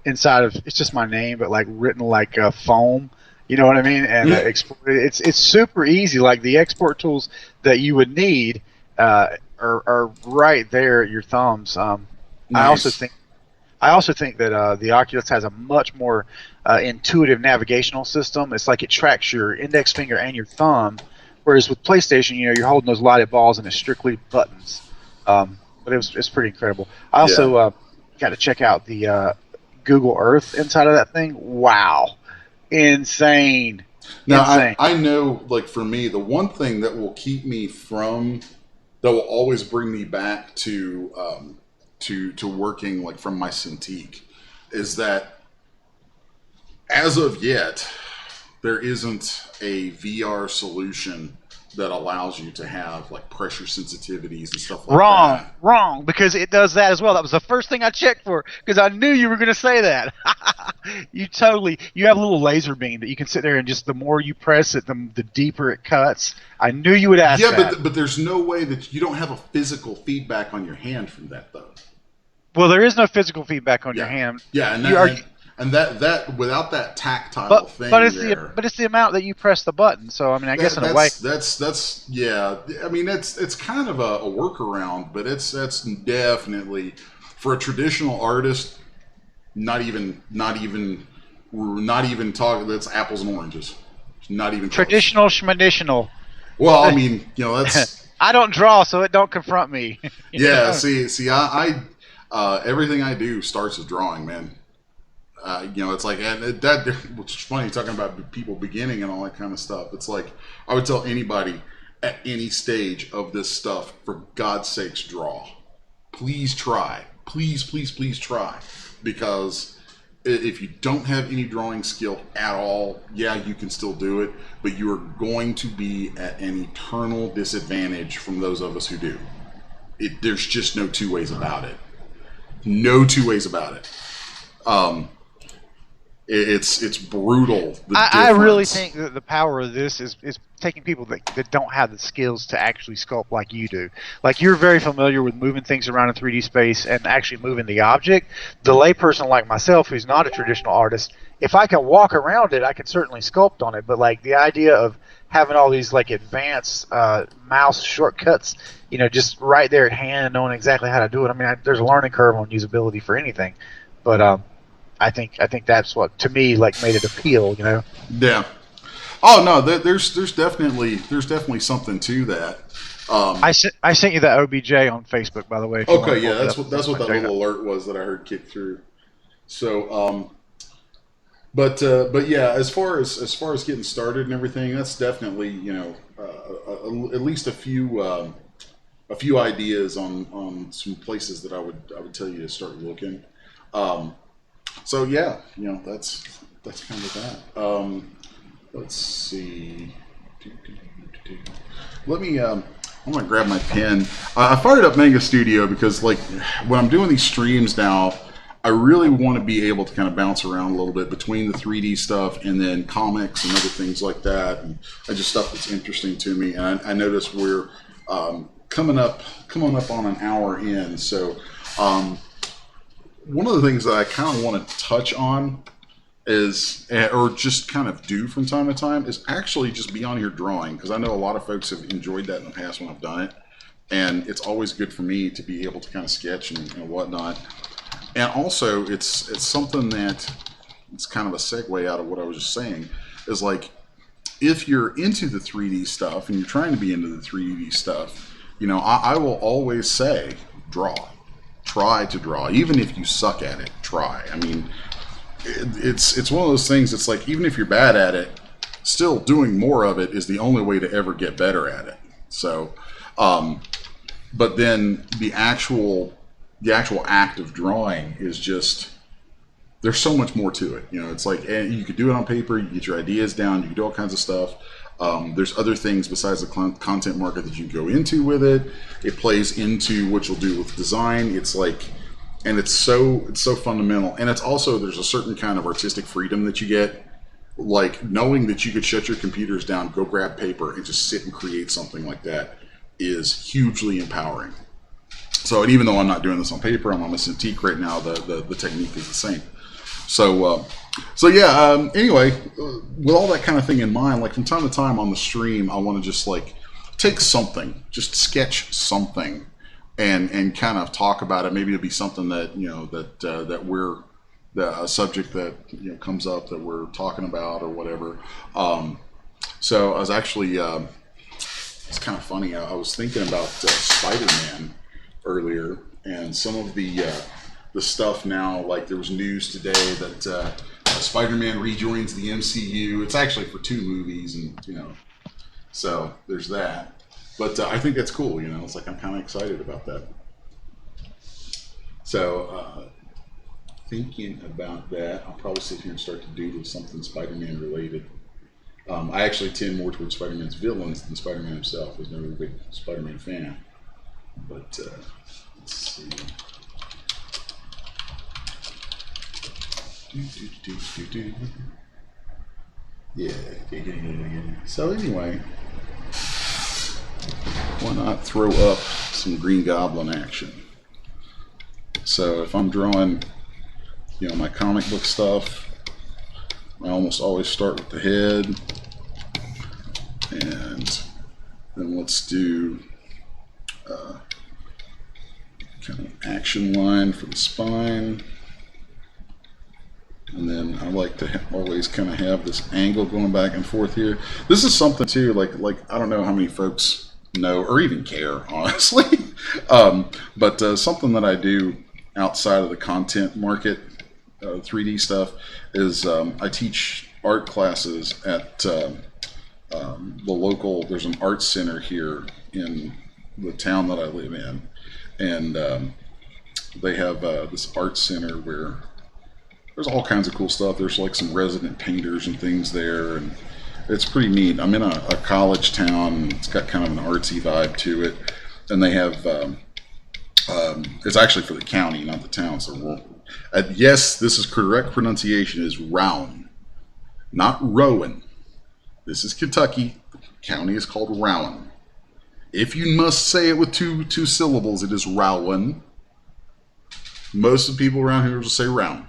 Inside of it's just my name, but like written like foam. You know what I mean? And it's super easy. Like the export tools that you would need are right there at your thumbs. Nice. I also think that the Oculus has a much more intuitive navigational system. It's like it tracks your index finger and your thumb, whereas with PlayStation, you're holding those lighted balls and it's strictly buttons. But it's pretty incredible. I also got to check out the Google Earth inside of that thing. Wow, insane! Now insane. I know, like for me, the one thing that will always bring me back to working like from my Cintiq is that as of yet there isn't a VR solution that allows you to have like pressure sensitivities and stuff like that. Wrong, because it does that as well. That was the first thing I checked for, because I knew you were going to say that. You have a little laser beam that you can sit there and just the more you press it, the deeper it cuts. I knew you would ask that. Yeah, but there's no way that you don't have a physical feedback on your hand from that though. Well, there is no physical feedback on your hand. Yeah, and that without that tactile thing, but it's the amount that you press the button. So I mean, I guess in a way, that's yeah. I mean, it's kind of a workaround, but that's definitely for a traditional artist. Not even talking. That's apples and oranges. Not even traditional schmaditional. Well, I mean, that's. I don't draw, so it don't confront me. Yeah, see, I everything I do starts as drawing, man. It's like, and that, which is funny, talking about people beginning and all that kind of stuff. It's like, I would tell anybody at any stage of this stuff, for God's sakes, draw. Please try. Please try. Because if you don't have any drawing skill at all, yeah, you can still do it, but you are going to be at an eternal disadvantage from those of us who do. There's just no two ways about it. No two ways about it. It's brutal. I really think that the power of this is taking people that don't have the skills to actually sculpt like you do. Like, you're very familiar with moving things around in 3D space and actually moving the object. The layperson like myself, who's not a traditional artist, if I can walk around it, I can certainly sculpt on it. But like the idea of having all these like advanced mouse shortcuts, you know, just right there at hand, knowing exactly how to do it. I mean, there's a learning curve on usability for anything, but I think that's what, to me, like, made it appeal, you know. Yeah. Oh no, there's definitely something to that. I sent you that OBJ on Facebook, by the way. Okay, yeah, that's what that little alert was that I heard kick through. So, but yeah, as far as getting started and everything, that's definitely, you know, at least a few ideas on some places that I would tell you to start looking. So yeah, you know, that's kind of that. Let's see. Let me. I'm gonna grab my pen. I fired up Mega Studio because, like, when I'm doing these streams now, I really want to be able to kind of bounce around a little bit between the 3D stuff and then comics and other things like that, and just stuff that's interesting to me. And I notice we're coming up on an hour in, so. One of the things that I kind of want to touch on is, or just kind of do from time to time, is actually just be on here drawing, because I know a lot of folks have enjoyed that in the past when I've done it, and it's always good for me to be able to kind of sketch and whatnot. And also, it's something that, it's kind of a segue out of what I was just saying, is like, if you're into the 3D stuff and you're trying to be into the 3D stuff, you know, I will always say, draw. Try to draw, even if you suck at it. Try. I mean, it's one of those things. It's like, even if you're bad at it, still doing more of it is the only way to ever get better at it. So, but then the actual act of drawing is just, there's so much more to it. You know, it's like, you could do it on paper. You get your ideas down. You can do all kinds of stuff. There's other things besides the content market that you go into with it. It plays into what you'll do with design. It's like, and it's so fundamental. And it's also, there's a certain kind of artistic freedom that you get, like knowing that you could shut your computers down, go grab paper, and just sit and create something like that is hugely empowering. So, and even though I'm not doing this on paper, I'm on a Cintiq right now, the technique is the same. So yeah, anyway, with all that kind of thing in mind, like from time to time on the stream, I want to just like take something, just sketch something, and kind of talk about it. Maybe it'll be something that, you know, a subject that, you know, comes up that we're talking about or whatever. So I was actually, it's kind of funny. I was thinking about SpiderMan earlier, and some of the stuff now. Like, there was news today that SpiderMan rejoins the MCU. It's actually for 2 movies, and, you know, so there's that. But I think that's cool, you know. It's like, I'm kind of excited about that. So thinking about that, I'll probably sit here and start to doodle something Spider-Man related. I actually tend more towards Spider-Man's villains than Spider-Man himself. I was never a big Spider-Man fan. But let's see. Yeah. So anyway, why not throw up some Green Goblin action? So if I'm drawing, you know, my comic book stuff, I almost always start with the head, and then let's do kind of action line for the spine. And then I like to always kind of have this angle going back and forth here. This is something too, like I don't know how many folks know or even care, honestly. But something that I do outside of the content market, 3D stuff, is I teach art classes at the local, there's an art center here in the town that I live in. And they have this art center where there's all kinds of cool stuff. There's like some resident painters and things there, and it's pretty neat. I'm in a college town. It's got kind of an artsy vibe to it, and they have it's actually for the county, not the town. So yes, this is correct pronunciation, is Rowan, not Rowan. This is Kentucky. The county is called Rowan. If you must say it with two syllables, it is Rowan. Most of the people around here will say Rowan.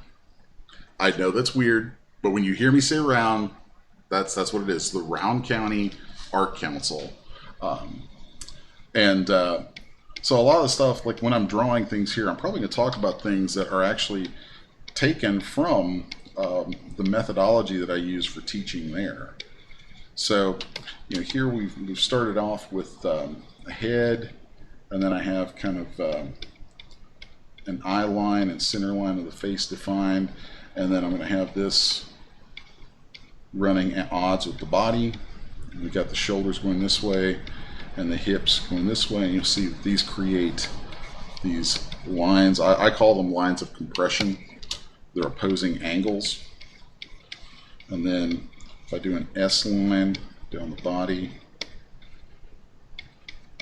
I know that's weird, but when you hear me say Rowan, that's what it is. The Rowan County Art Council. So a lot of the stuff, like when I'm drawing things here, I'm probably going to talk about things that are actually taken from the methodology that I use for teaching there. So, here we've started off with a head, and then I have kind of an eye line and center line of the face defined, and then I'm going to have this running at odds with the body. We've got the shoulders going this way and the hips going this way, and you'll see that these create these lines. I call them lines of compression. They're opposing angles. And then if I do an S line down the body,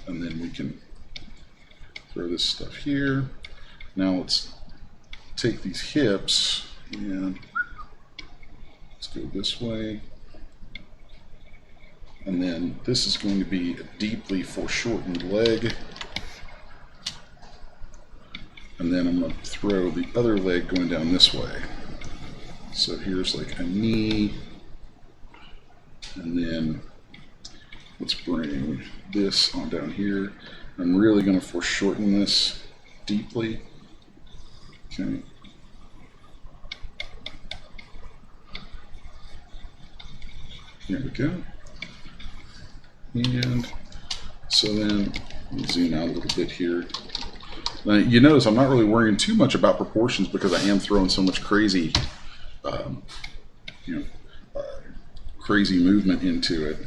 and then we can throw this stuff here. Now let's take these hips and let's go this way. And then this is going to be a deeply foreshortened leg. And then I'm going to throw the other leg going down this way. So here's like a knee. And then let's bring this on down here. I'm really going to foreshorten this deeply. Okay. Here we go. And so then let me zoom out a little bit here. Now you notice I'm not really worrying too much about proportions because I am throwing so much crazy, crazy movement into it.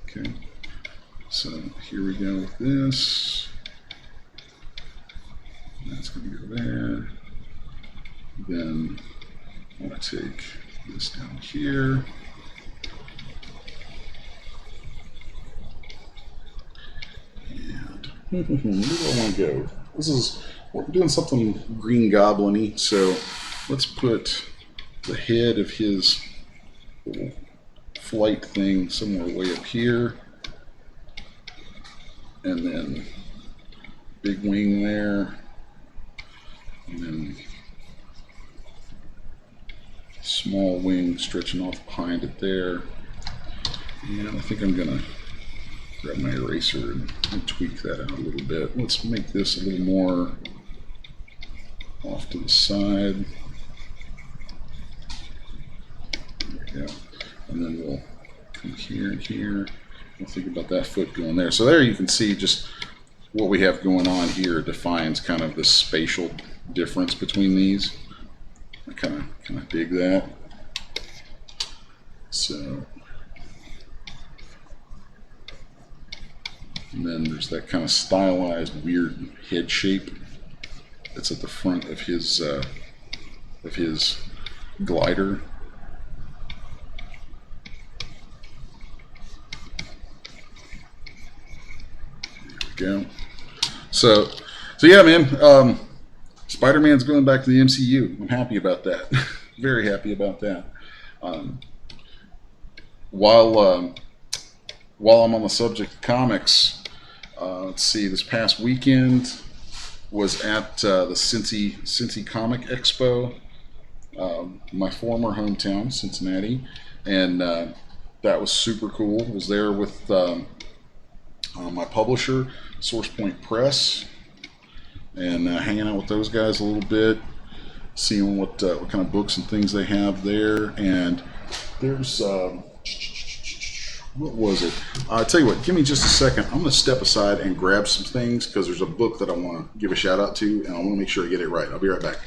Okay, so here we go with this. That's going to go there. Then I want to take this down here. And where do I want to go? We're doing something Green Goblin-y, so let's put the head of his little flight thing somewhere way up here, and then big wing there, and then small wing stretching off behind it there. And I think I'm gonna grab my eraser and tweak that out a little bit. Let's make this a little more off to the side. There we go. And then we'll come here and here. We'll think about that foot going there. So there you can see just what we have going on here defines kind of the spatial difference between these. I kind of dig that. So, and then there's that kind of stylized weird head shape that's at the front of his glider. There we go. So yeah, man. Spider-Man's going back to the MCU. I'm happy about that. Very happy about that. While I'm on the subject of comics, let's see. This past weekend was at the Cincy Comic Expo, my former hometown, Cincinnati, and that was super cool. I was there with my publisher, SourcePoint Press, and hanging out with those guys a little bit, seeing what kind of books and things they have there. And there's what was it? I'll tell you what, give me just a second. I'm going to step aside and grab some things because there's a book that I want to give a shout out to, and I want to make sure I get it right. I'll be right back.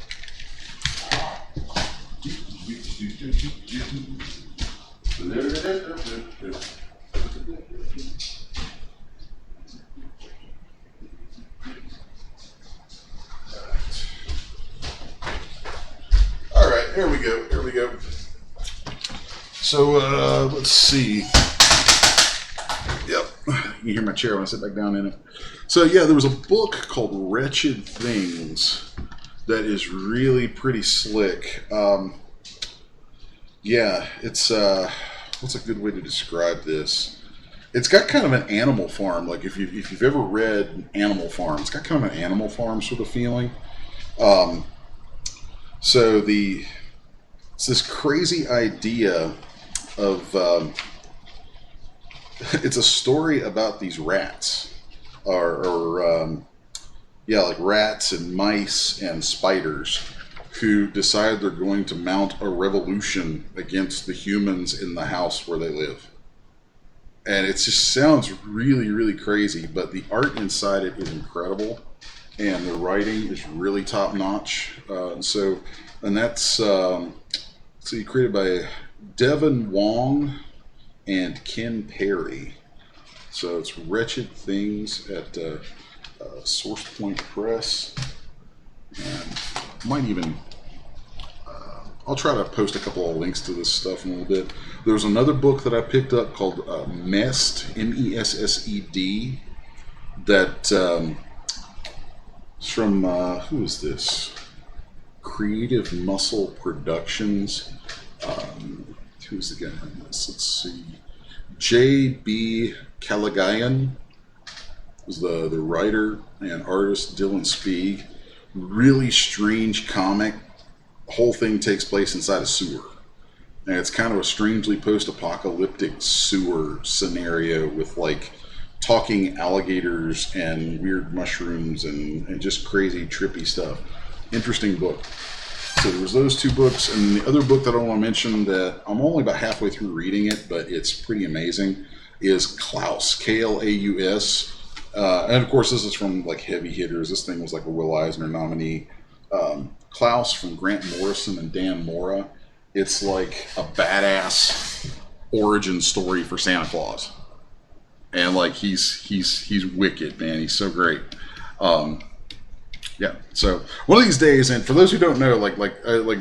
All right. here we go. Here we go. So let's see. Yep, you can hear my chair when I sit back down in it. So yeah, there was a book called Wretched Things that is really pretty slick. Yeah, it's what's a good way to describe this? It's got kind of an Animal Farm, like if you've ever read Animal Farm, it's got kind of an Animal Farm sort of feeling. So it's this crazy idea of it's a story about these rats, yeah, like rats and mice and spiders who decide they're going to mount a revolution against the humans in the house where they live. And it just sounds really, really crazy, but the art inside it is incredible, and the writing is really top notch. And that's created by Devin Wong and Ken Perry. So it's Wretched Things at Source Point Press, and might even. I'll try to post a couple of links to this stuff in a little bit. There's another book that I picked up called Messed, M-E-S-S-E-D, that is from, who is this? Creative Muscle Productions. Who's the guy on this? Let's see. J.B. Callaghan was the writer and artist. Dylan Spieg. Really strange comic. The whole thing takes place inside a sewer. And it's kind of a strangely post-apocalyptic sewer scenario with like talking alligators and weird mushrooms and just crazy trippy stuff. Interesting book. So there was those two books, and the other book that I want to mention that I'm only about halfway through reading it, but it's pretty amazing, is Klaus, K-L-A-U-S. And of course this is from like heavy hitters. This thing was like a Will Eisner nominee. Klaus from Grant Morrison and Dan Mora. It's like a badass origin story for Santa Claus, and like he's wicked, man. He's so great. Yeah. So one of these days, and for those who don't know, like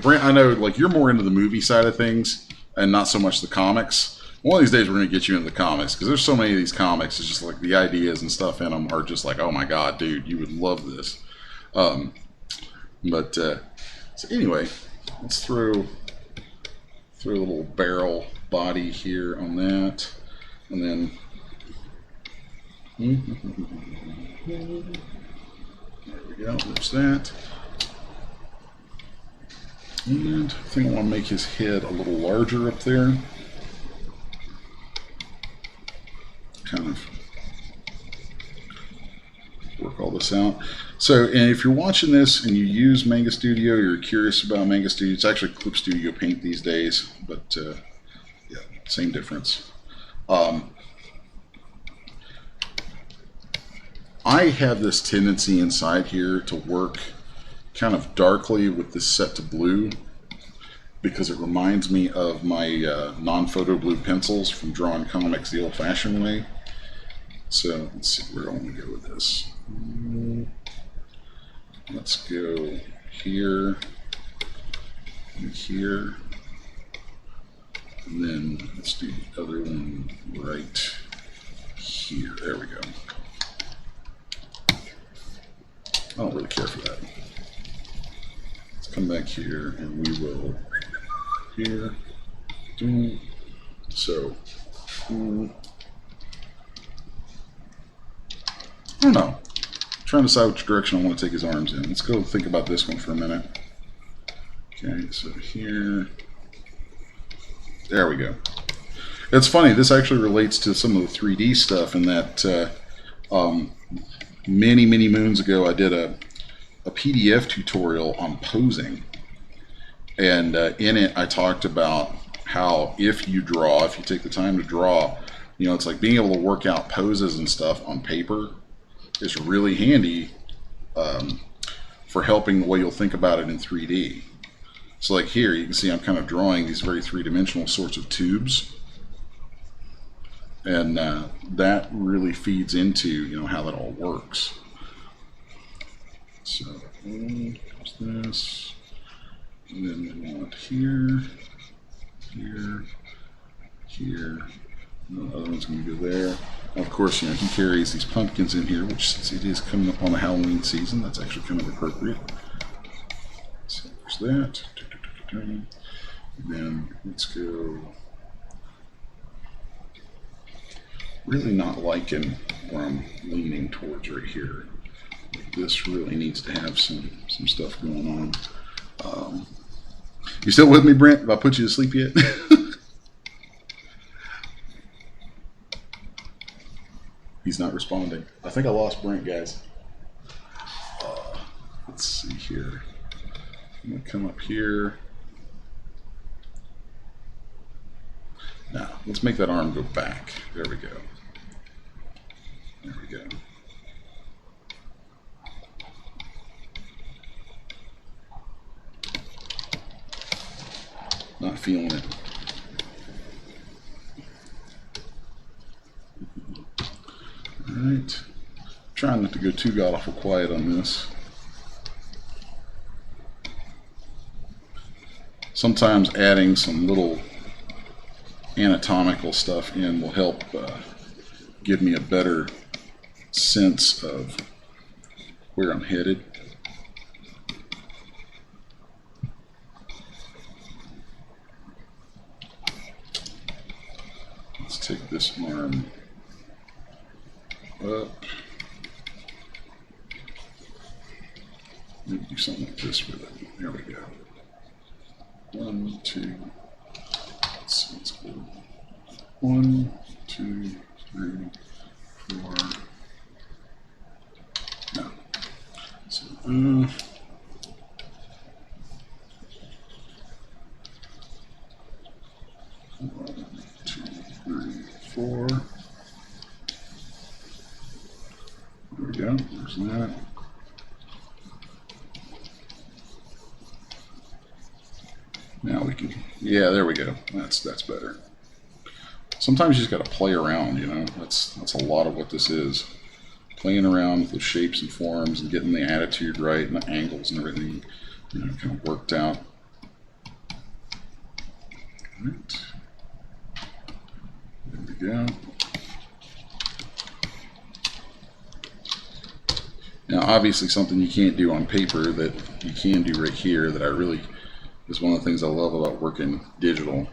Brent, I know like you're more into the movie side of things and not so much the comics. One of these days, we're going to get you into the comics because there's so many of these comics. It's just like the ideas and stuff in them are just like, oh my god, dude, you would love this. So anyway, let's throw a little barrel body here on that, and then there we go. There's that. And I think I want to make his head a little larger up there. Kind of work all this out. So, and if you're watching this and you use Manga Studio, you're curious about Manga Studio, it's actually Clip Studio Paint these days, but yeah, same difference. I have this tendency inside here to work kind of darkly with this set to blue because it reminds me of my non-photo blue pencils from drawing comics the old-fashioned way. So let's see, where do I want to go with this? Let's go here and here, and then let's do the other one right here. There we go. I don't really care for that. Let's come back here and we will here. So I don't know. I'm trying to decide which direction I want to take his arms in. Let's go think about this one for a minute. Okay, so here. There we go. It's funny, this actually relates to some of the 3D stuff in that many moons ago I did a PDF tutorial on posing, and in it I talked about how if you take the time to draw, you know, it's like being able to work out poses and stuff on paper is really handy for helping the way you'll think about it in 3D. So like here you can see I'm kind of drawing these very three-dimensional sorts of tubes, and that really feeds into, you know, how that all works. So there's this. And then we want here, here, here. And the other one's going to go there. Now, of course, you know, he carries these pumpkins in here, which since it is coming up on the Halloween season, that's actually kind of appropriate. So there's that. And then let's go. Really not liking where I'm leaning towards right here. This really needs to have some stuff going on. You still with me, Brent? Have I put you to sleep yet? He's not responding. I think I lost Brent, guys. Let's see here. I'm going to come up here. Now, let's make that arm go back. There we go. There we go. Not feeling it. Alright. Trying not to go too god-awful quiet on this. Sometimes adding some little anatomical stuff in will help give me a better sense of where I'm headed. Let's take this arm up. Maybe do something like this with it. There we go. 1, 2. Let's see, let's go. 1, 2, 3, 4. No. So, 1, 2, 3, 4. There we go. There's that. Now we can, yeah, there we go. That's better. Sometimes you just got to play around, you know. That's a lot of what this is. Playing around with the shapes and forms and getting the attitude right and the angles and everything, you know, kind of worked out. All right. There we go. Now, obviously, something you can't do on paper that you can do right here that I really is one of the things I love about working digital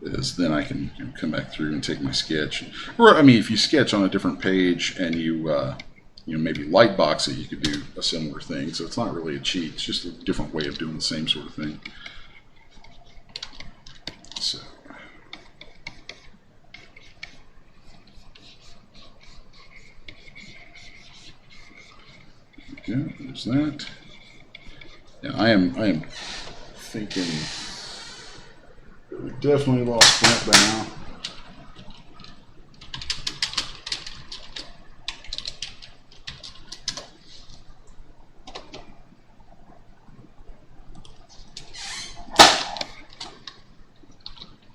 is then I can, you know, come back through and take my sketch. Or, I mean, if you sketch on a different page and you know, maybe light box it, you could do a similar thing. So it's not really a cheat. It's just a different way of doing the same sort of thing. So. Yeah, there's that. Yeah, I am thinking we definitely lost that by now.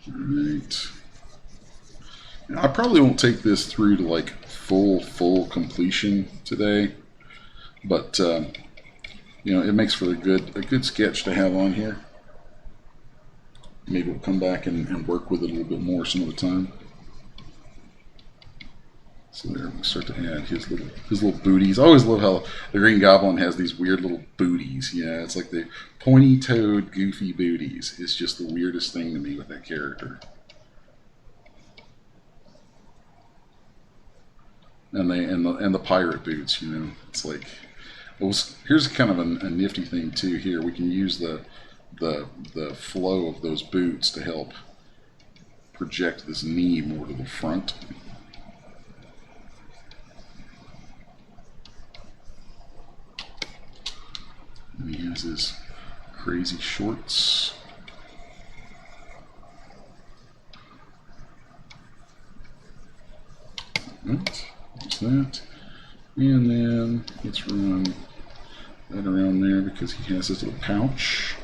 Alright. Now, I probably won't take this through to like full completion today, but you know, it makes for a good sketch to have on here. Maybe we'll come back and work with it a little bit more some of the time. So there, we'll start to add his little booties. I always love how the Green Goblin has these weird little booties. Yeah, it's like the pointy-toed, goofy booties. It's just the weirdest thing to me with that character. And the pirate boots, you know, it's like. Well, here's kind of a nifty thing too. Here we can use the flow of those boots to help project this knee more to the front. And he has his crazy shorts. Right, there's that. And then let's run that around there because he has his little pouch.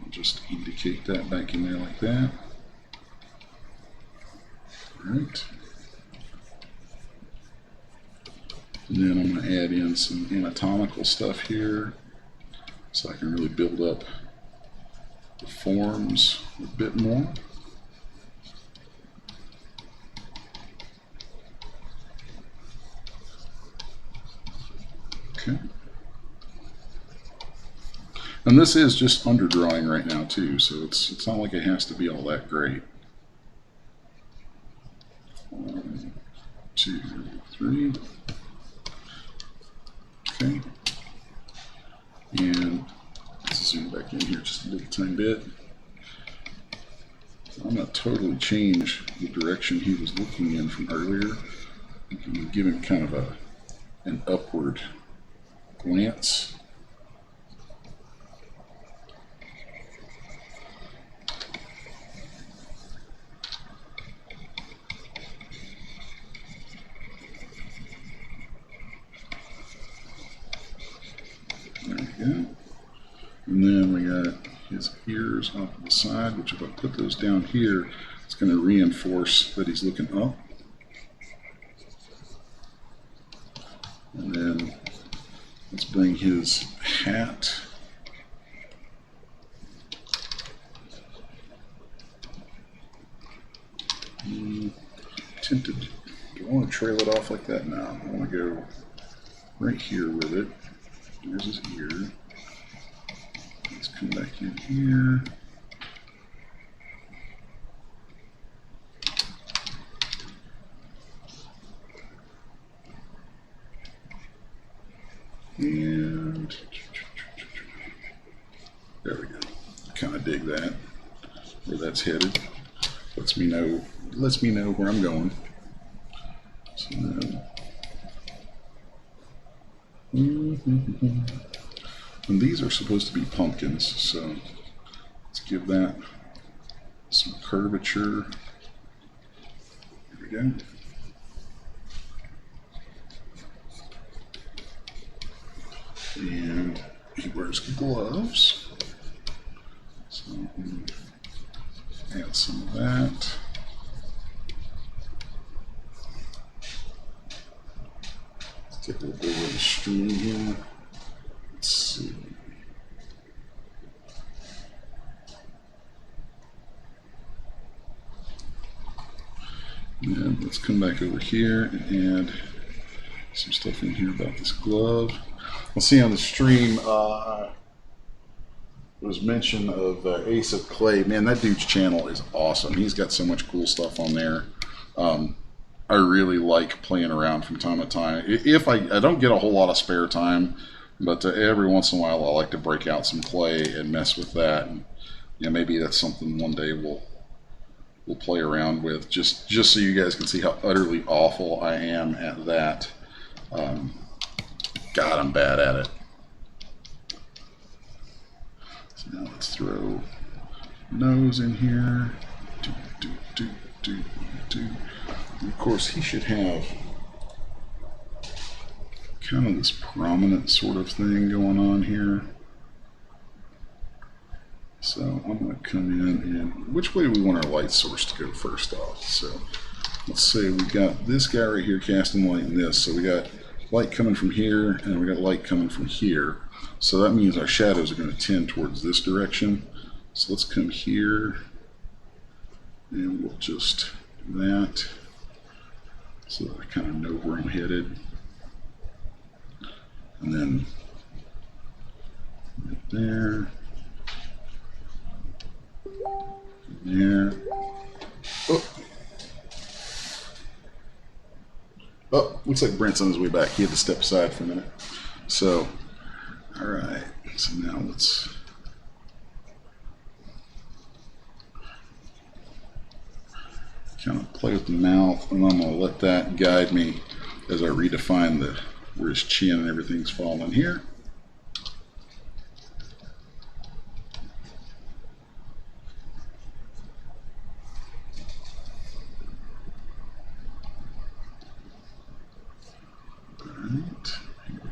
I'll just indicate that back in there like that. Alright. And then I'm going to add in some anatomical stuff here so I can really build up the forms a bit more. Okay. And this is just underdrawing right now too, so it's not like it has to be all that great. 1, 2, 3. Okay. And let's zoom back in here just a little tiny bit. So I'm going to totally change the direction he was looking in from earlier. You can give him kind of an upward glance. There we go. And then we got his ears off to the side, which if I put those down here, it's going to reinforce that he's looking up. And then let's bring his hat. Tempted. Do I want to trail it off like that? No, I want to go right here with it. There's his ear. Let's come back in here. And there we go. Kind of dig that, where that's headed. Lets me know where I'm going. So now, and these are supposed to be pumpkins, so let's give that some curvature. Here we go. And he wears gloves, so add some of that. Let's take a little bit of the stream here. Let's see. And let's come back over here and add some stuff in here about this glove. We'll see on the stream, there was mention of Ace of Clay. Man, that dude's channel is awesome. He's got so much cool stuff on there. I really like playing around from time to time. If I don't get a whole lot of spare time, but every once in a while I like to break out some clay and mess with that. And maybe that's something one day we'll play around with, just so you guys can see how utterly awful I am at that. God, I'm bad at it. So now let's throw nose in here. And of course, he should have kind of this prominent sort of thing going on here. So I'm going to come in and which way do we want our light source to go first off? So let's say we got this guy right here casting light in this. So we got light coming from here and we got light coming from here. So that means our shadows are going to tend towards this direction. So let's come here and we'll just do that so that I kind of know where I'm headed. And then right there. There. Oh, looks like Brent's on his way back. He had to step aside for a minute. So, all right. So now let's kind of play with the mouth, and I'm going to let that guide me as I redefine where his chin and everything's falling here.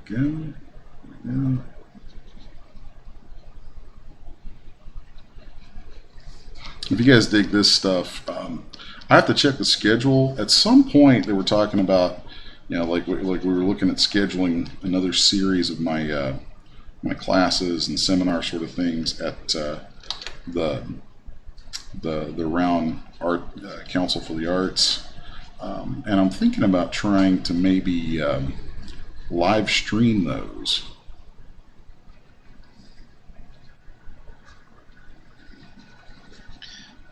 Again. If you guys dig this stuff, I have to check the schedule. At some point, they were talking about, like we were looking at scheduling another series of my my classes and seminar sort of things at the round art council for the arts, and I'm thinking about trying to maybe live stream those.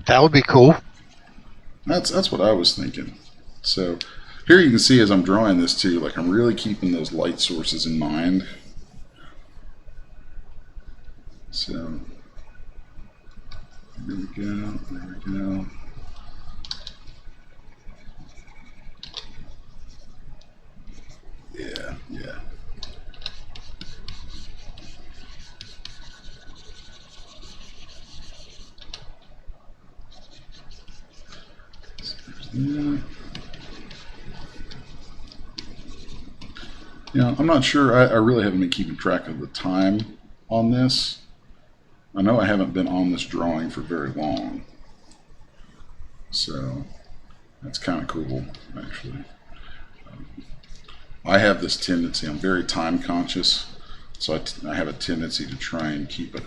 That would be cool. That's what I was thinking. So here you can see as I'm drawing this too, like I'm really keeping those light sources in mind. So there we go, there we go. Yeah, yeah. Yeah. Yeah, I'm not sure. I really haven't been keeping track of the time on this. I know I haven't been on this drawing for very long. So that's kind of cool, actually. I have this tendency, I'm very time conscious, so I have a tendency to try and keep it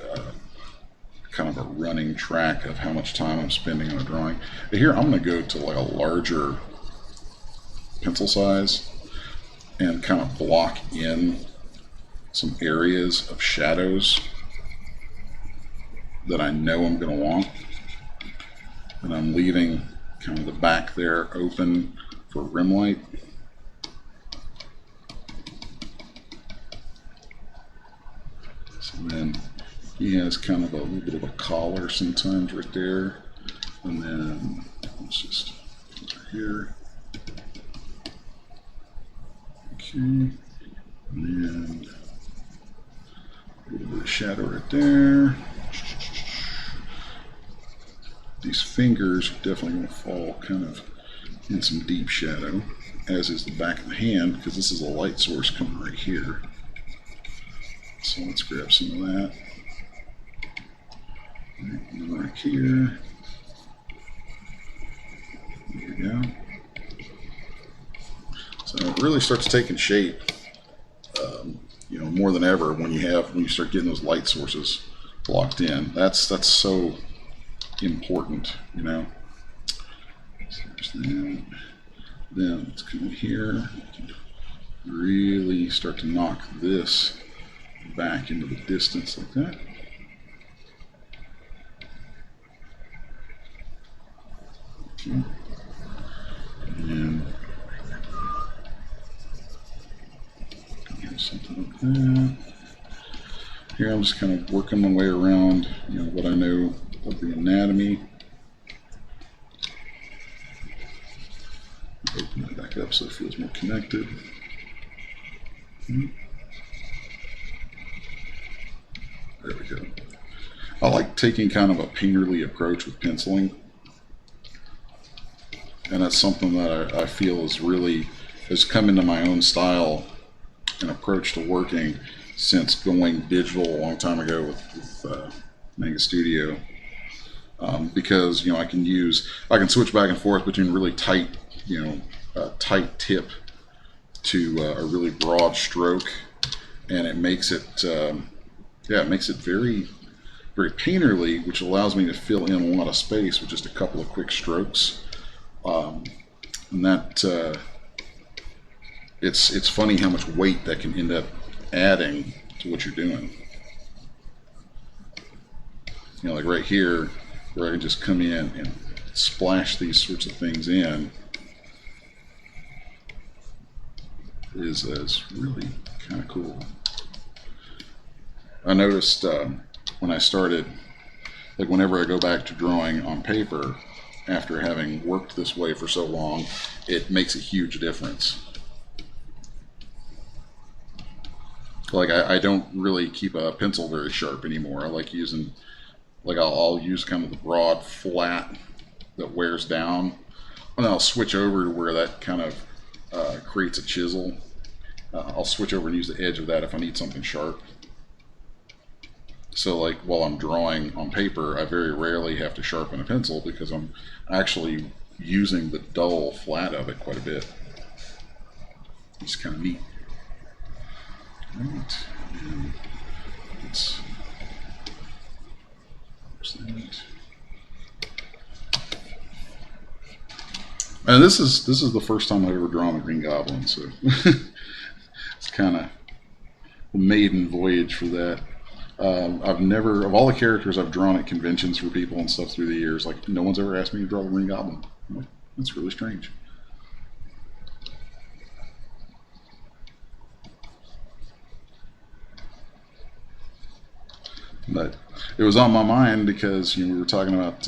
kind of a running track of how much time I'm spending on a drawing. But here I'm going to go to like a larger pencil size and kind of block in some areas of shadows that I know I'm going to want. And I'm leaving kind of the back there open for rim light. So then he has kind of a little bit of a collar sometimes right there. And then let's just put it here. Okay. And then a little bit of shadow right there. These fingers are definitely going to fall kind of in some deep shadow, as is the back of the hand, because this is a light source coming right here. So let's grab some of that. Right here. There we go. So it really starts taking shape, you know, more than ever when you start getting those light sources locked in. That's so important, you know. So there's that. Then let's come in here, really start to knock this back into the distance like that. Okay. And something like that. Here I'm just kind of working my way around, you know, what I know of the anatomy. Open that back up so it feels more connected. There we go. I like taking kind of a painterly approach with penciling. And that's something that I feel has come into my own style and approach to working since going digital a long time ago with Mega Studio. Because, you know, I can switch back and forth between really tight, you know, tight tip to a really broad stroke, and it makes it, it makes it very, very painterly, which allows me to fill in a lot of space with just a couple of quick strokes. And that it's funny how much weight that can end up adding to what you're doing. You know, like right here, where I can just come in and splash these sorts of things in is really kind of cool. I noticed when I started, like whenever I go back to drawing on paper, after having worked this way for so long, it makes a huge difference. Like I don't really keep a pencil very sharp anymore. I like using, like I'll use kind of the broad flat that wears down, and then I'll switch over to where that kind of creates a chisel. I'll switch over and use the edge of that if I need something sharp. So like while I'm drawing on paper, I very rarely have to sharpen a pencil because I'm actually using the dull flat of it quite a bit. It's kind of neat. Right. And let's And this is the first time I've ever drawn a Green Goblin, so it's kind of a maiden voyage for that. I've never, of all the characters I've drawn at conventions for people and stuff through the years, like no one's ever asked me to draw the Green Goblin. I'm like, that's really strange. But it was on my mind because we were talking about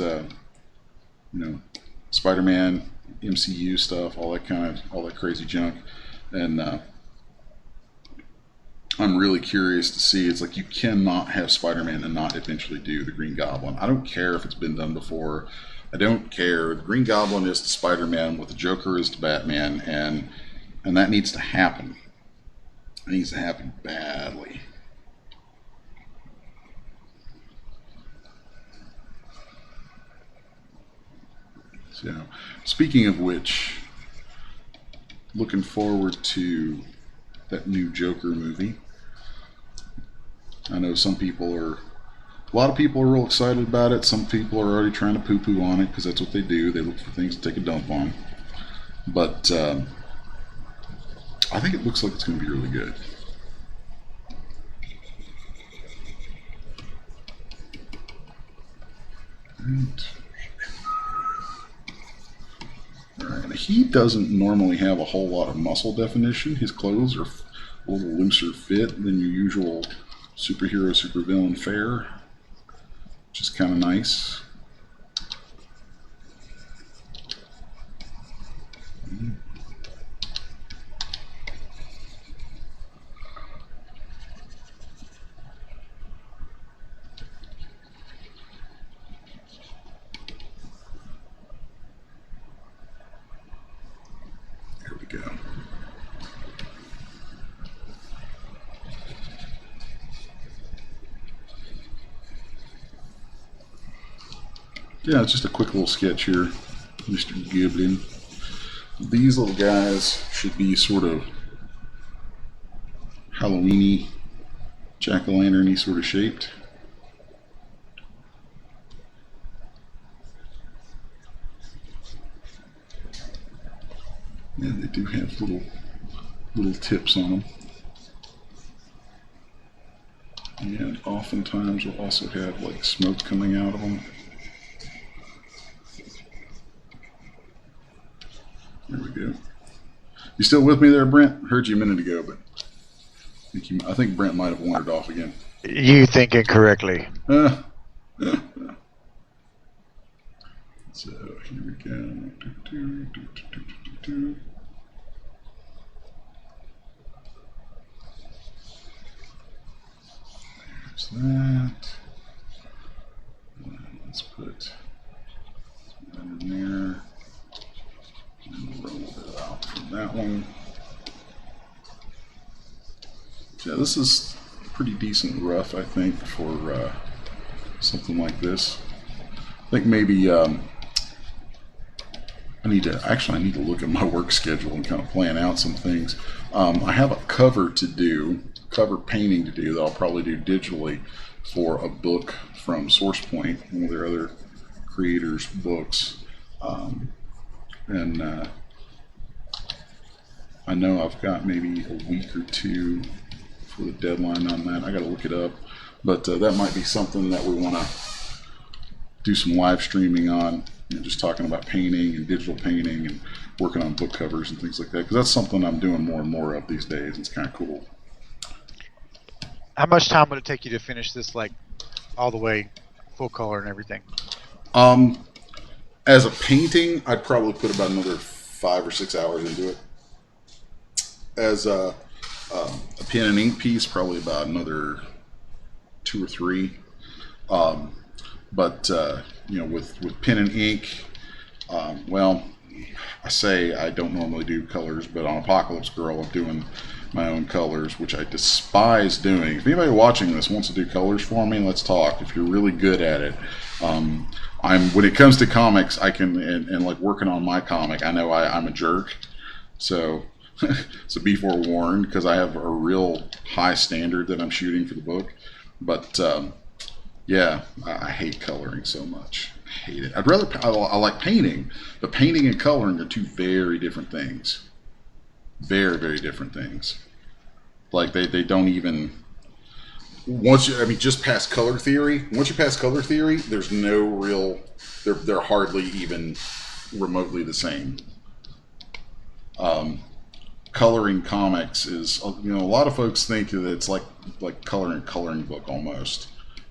SpiderMan, MCU stuff, all that crazy junk, and I'm really curious to see. It's like you cannot have Spider-Man and not eventually do the Green Goblin. I don't care if it's been done before. I don't care. The Green Goblin is to Spider-Man what the Joker is to Batman, and that needs to happen. It needs to happen badly. So, speaking of which, looking forward to that new Joker movie. I know a lot of people are real excited about it. Some people are already trying to poo-poo on it because that's what they do. They look for things to take a dump on. But I think it looks like it's going to be really good. And he doesn't normally have a whole lot of muscle definition. His clothes are a little looser fit than your usual superhero, supervillain fare, which is kind of nice. There we go. Yeah, it's just a quick little sketch here, Mr. Goblin. These little guys should be sort of Halloween-y, jack-o'-lantern-y sort of shaped. Yeah, they do have little tips on them. And oftentimes we'll also have like smoke coming out of them. There we go. You still with me there, Brent? Heard you a minute ago, but I think Brent might have wandered off again. You thinking correctly. So here we go. There's that. Let's put that in there. And roll it out from that one. Yeah, this is pretty decent rough, I think, for something like this. I think maybe I need to look at my work schedule and kind of plan out some things. I have a cover painting to do that I'll probably do digitally for a book from SourcePoint, one of their other creators' books. And I know I've got maybe a week or two for the deadline on that. I got to look it up, but that might be something that we want to do some live streaming on, just talking about painting and digital painting and working on book covers and things like that, because that's something I'm doing more and more of these days. It's kind of cool. How much time would it take you to finish this, like, all the way full color and everything? As a painting, I'd probably put about another 5 or 6 hours into it. As a pen and ink piece, probably about another 2 or 3. But with pen and ink, well, I say I don't normally do colors, but on Apocalypse Girl, I'm doing my own colors, which I despise doing. If anybody watching this wants to do colors for me, let's talk. If you're really good at it, when it comes to comics, I can and like working on my comic, I know I'm a jerk, so so be forewarned, because I have a real high standard that I'm shooting for the book. But Yeah, I hate coloring so much. I hate it. I like painting, but painting and coloring are two very different things. Very, very different things. Like they don't even just past color theory. Once you pass color theory, there's no real. They're hardly even remotely the same. Coloring comics is, a lot of folks think that it's like coloring a coloring book almost,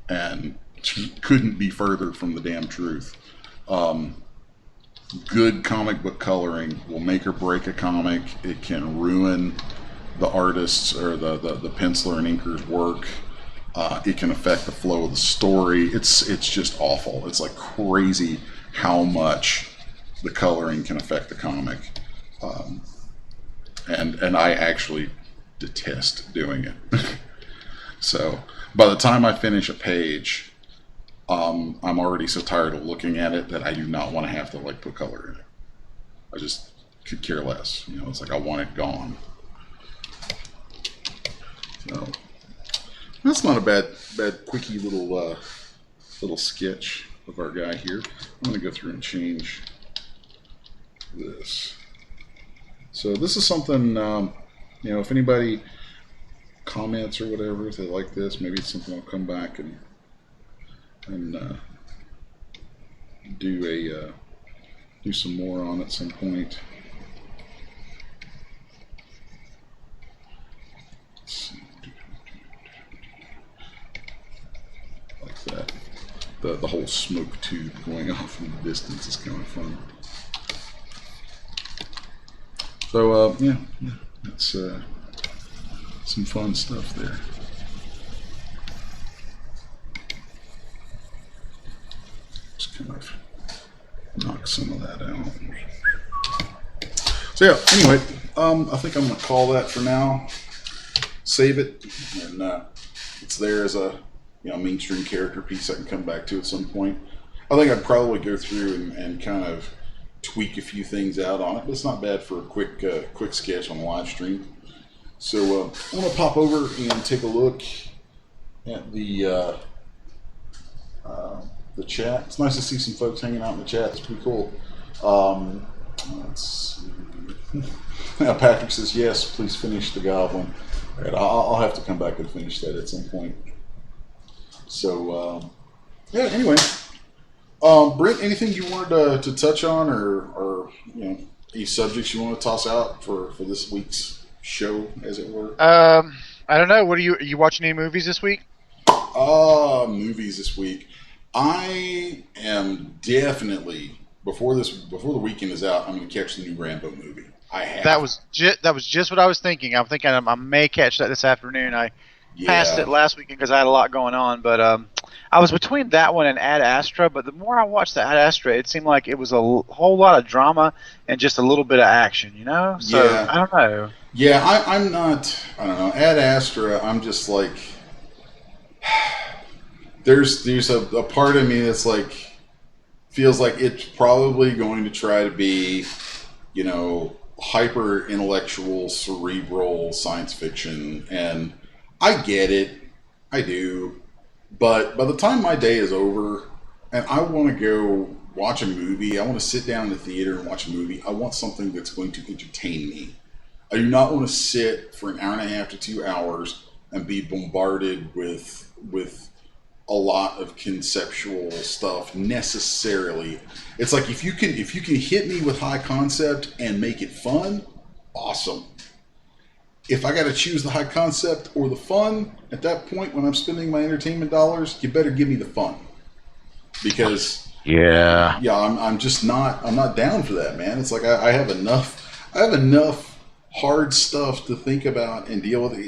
and couldn't be further from the damn truth. Good comic book coloring will make or break a comic. It can ruin the artist's or the penciler and inker's work. It can affect the flow of the story. It's just awful. It's like crazy how much the coloring can affect the comic. And I actually detest doing it. So by the time I finish a page, I'm already so tired of looking at it that I do not want to have to put color in it. I just could care less. It's like I want it gone. So that's not a bad quickie little sketch of our guy here. I'm gonna go through and change this. So this is something, if anybody comments or whatever, if they like this, maybe it's something I'll come back and do some more on at some point. Let's see. Like that. The whole smoke tube going off in the distance is kind of fun. So yeah, that's some fun stuff there. Just kind of knock some of that out. So yeah, anyway, I think I'm gonna call that for now. Save it, and it's there as a mainstream character piece I can come back to at some point. I think I'd probably go through and kind of tweak a few things out on it, but it's not bad for a quick sketch on the live stream. So I'm gonna pop over and take a look at the chat. It's nice to see some folks hanging out in the chat. It's pretty cool. Let's see. Now Patrick says yes. Please finish the Goblin. All right, I'll have to come back and finish that at some point. So yeah. Anyway. Britt, anything you wanted to touch on, or any subjects you want to toss out for this week's show, as it were? I don't know. What are you watching any movies this week? Movies this week. I am definitely before the weekend is out, I'm going to catch the new Rambo movie. I have. That was just what I was thinking. I'm thinking I may catch that this afternoon. I passed it last weekend because I had a lot going on, but I was between that one and Ad Astra, but the more I watched the Ad Astra, it seemed like it was a whole lot of drama and just a little bit of action, So, yeah. I don't know. Yeah, I'm not, I don't know, Ad Astra, I'm just like, there's a part of me that's feels like it's probably going to try to be, hyper intellectual, cerebral science fiction, and I get it, I do. But by the time my day is over and I want to go watch a movie, I want to sit down in the theater and watch a movie, I want something that's going to entertain me. I do not want to sit for an hour and a half to 2 hours and be bombarded with a lot of conceptual stuff necessarily. It's like if you can hit me with high concept and make it fun, awesome. If I got to choose the high concept or the fun, at that point when I'm spending my entertainment dollars, you better give me the fun, because I'm just not down for that, man. It's like I have enough hard stuff to think about and deal with,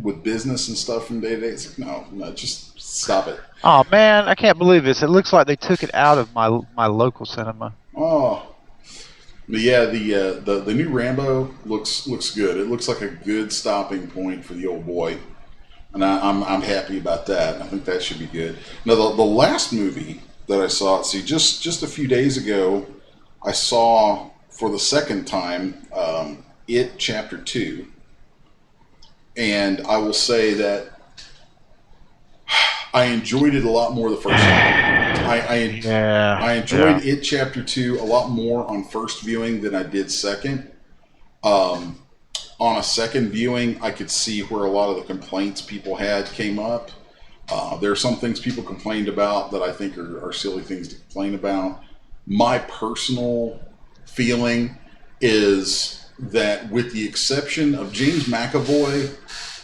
with business and stuff from day to day. It's like no, just stop it. Oh man, I can't believe this. It looks like they took it out of my local cinema. Oh. But yeah, the new Rambo looks good. It looks like a good stopping point for the old boy, and I'm happy about that. I think that should be good. Now the last movie that I saw, just a few days ago, I saw for the second time It Chapter 2, and I will say that I enjoyed it a lot more the first time. I enjoyed It Chapter 2 a lot more on first viewing than I did second. On a second viewing, I could see where a lot of the complaints people had came up. There are some things people complained about that I think are silly things to complain about. My personal feeling is that with the exception of James McAvoy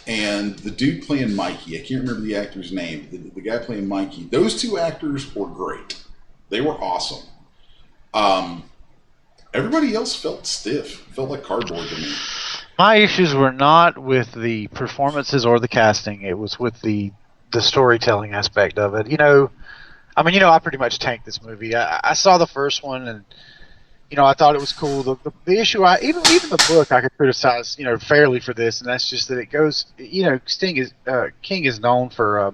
and the dude playing Mikey, I can't remember the actor's name, the guy playing Mikey, those two actors were great. They were awesome. Everybody else felt stiff, felt like cardboard to me. My issues were not with the performances or the casting. It was with the storytelling aspect of it. I pretty much tanked this movie. I saw the first one, and I thought it was cool. The issue, even the book, I could criticize, fairly for this, and that's just that it goes. King is known for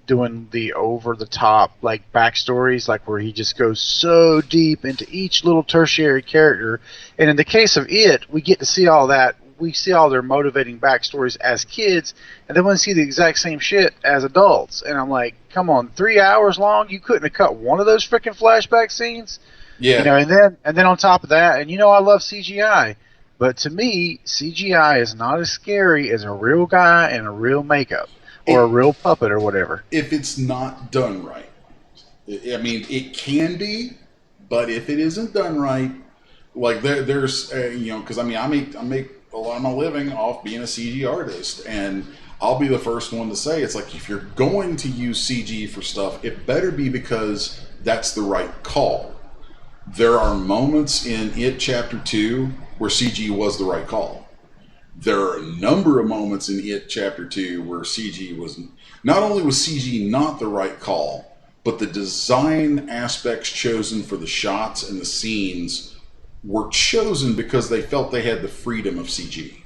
doing the over the top like backstories, like where he just goes so deep into each little tertiary character. And in the case of It, we get to see all that. We see all their motivating backstories as kids, and then we see the exact same shit as adults. And I'm like, come on, 3 hours long? You couldn't have cut one of those freaking flashback scenes? Yeah. And then on top of that, and I love CGI, but to me, CGI is not as scary as a real guy in a real makeup or a real puppet or whatever. If it's not done right. I mean, it can be, but if it isn't done right, like there's, because I make a lot of my living off being a CG artist, and I'll be the first one to say, it's like, if you're going to use CG for stuff, it better be because that's the right call. There are moments in It Chapter 2 where CG was the right call. There are a number of moments in It Chapter 2 where CG was, not only was CG not the right call, but the design aspects chosen for the shots and the scenes were chosen because they felt they had the freedom of CG.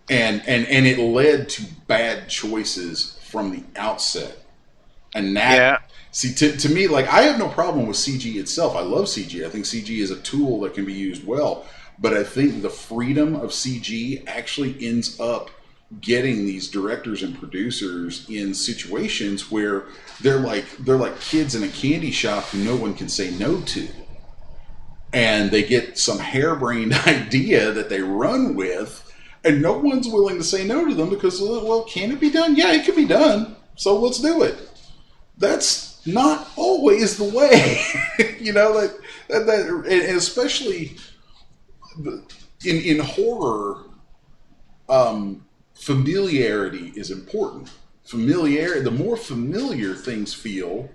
And it led to bad choices from the outset. And that, see, to me, like, I have no problem with CG itself. I love CG. I think CG is a tool that can be used well. But I think the freedom of CG actually ends up getting these directors and producers in situations where they're like kids in a candy shop who no one can say no to. And they get some harebrained idea that they run with, and no one's willing to say no to them because, well, can it be done? Yeah, it can be done. So let's do it. That's not always the way, and especially in horror, familiarity is important. The more familiar things feel,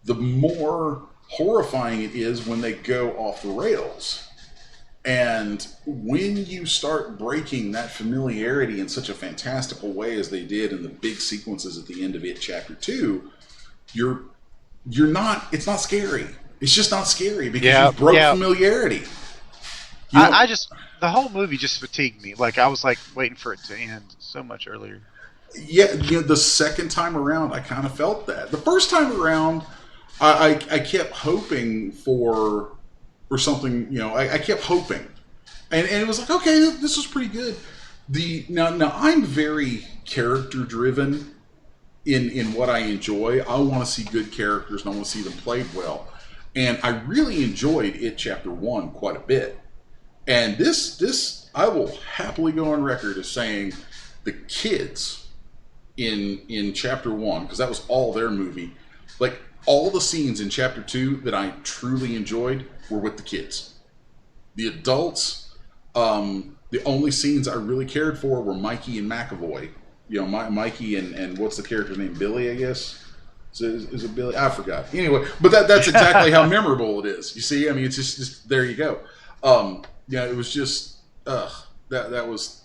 the more horrifying it is when they go off the rails. And when you start breaking that familiarity in such a fantastical way as they did in the big sequences at the end of It Chapter 2, it's not scary. It's just not scary because you broke familiarity. The whole movie just fatigued me. Like, I was like waiting for it to end so much earlier. Yeah, the second time around, I kind of felt that. The first time around, I kept hoping for something, I kept hoping. And it was like, okay, this was pretty good. Now I'm very character driven in what I enjoy. I want to see good characters and I want to see them played well. And I really enjoyed It Chapter 1 quite a bit. And this I will happily go on record as saying the kids in Chapter 1, because that was all their movie, like, all the scenes in Chapter 2 that I truly enjoyed were with the kids. The adults, the only scenes I really cared for were Mikey and McAvoy. Mikey and what's the character's name? Billy, I guess? Is it Billy? I forgot. Anyway, but that's exactly how memorable it is. You see? I mean, it's just there you go. It was just, that was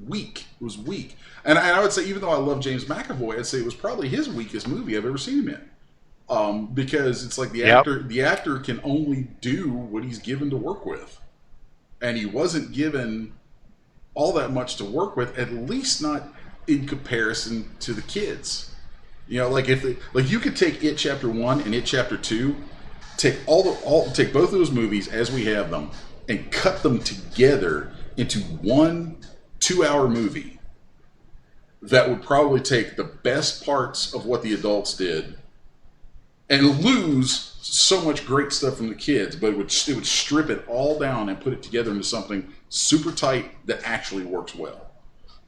weak. It was weak. And I would say, even though I love James McAvoy, I'd say it was probably his weakest movie I've ever seen him in. Because it's like the actor can only do what he's given to work with, and he wasn't given all that much to work with, at least not in comparison to the kids. Like you could take It Chapter 1 and It Chapter 2, take take both of those movies as we have them, and cut them together into one 2-hour movie. that would probably take the best parts of what the adults did and lose so much great stuff from the kids, but it would strip it all down and put it together into something super tight that actually works well.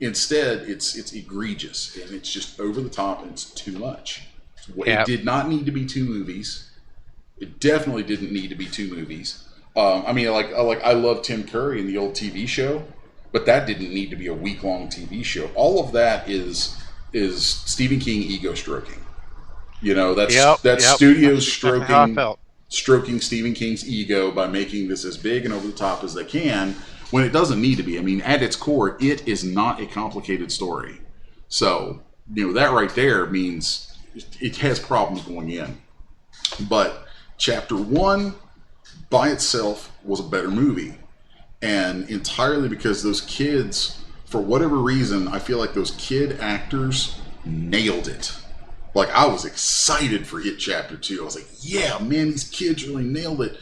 Instead, it's egregious and it's just over the top and it's too much. It did not need to be 2 movies. It definitely didn't need to be 2 movies. I mean, I love Tim Curry in the old TV show, but that didn't need to be a week-long TV show. All of that is Stephen King ego stroking. You know, that's studios stroking Stephen King's ego by making this as big and over the top as they can when it doesn't need to be. I mean, at its core, it is not a complicated story. So, you know, that right there means it has problems going in. But Chapter 1 by itself was a better movie. And entirely because those kids, for whatever reason, I feel like those kid actors nailed it. Like, I was excited for It Chapter 2. I was like, yeah, man, these kids really nailed it.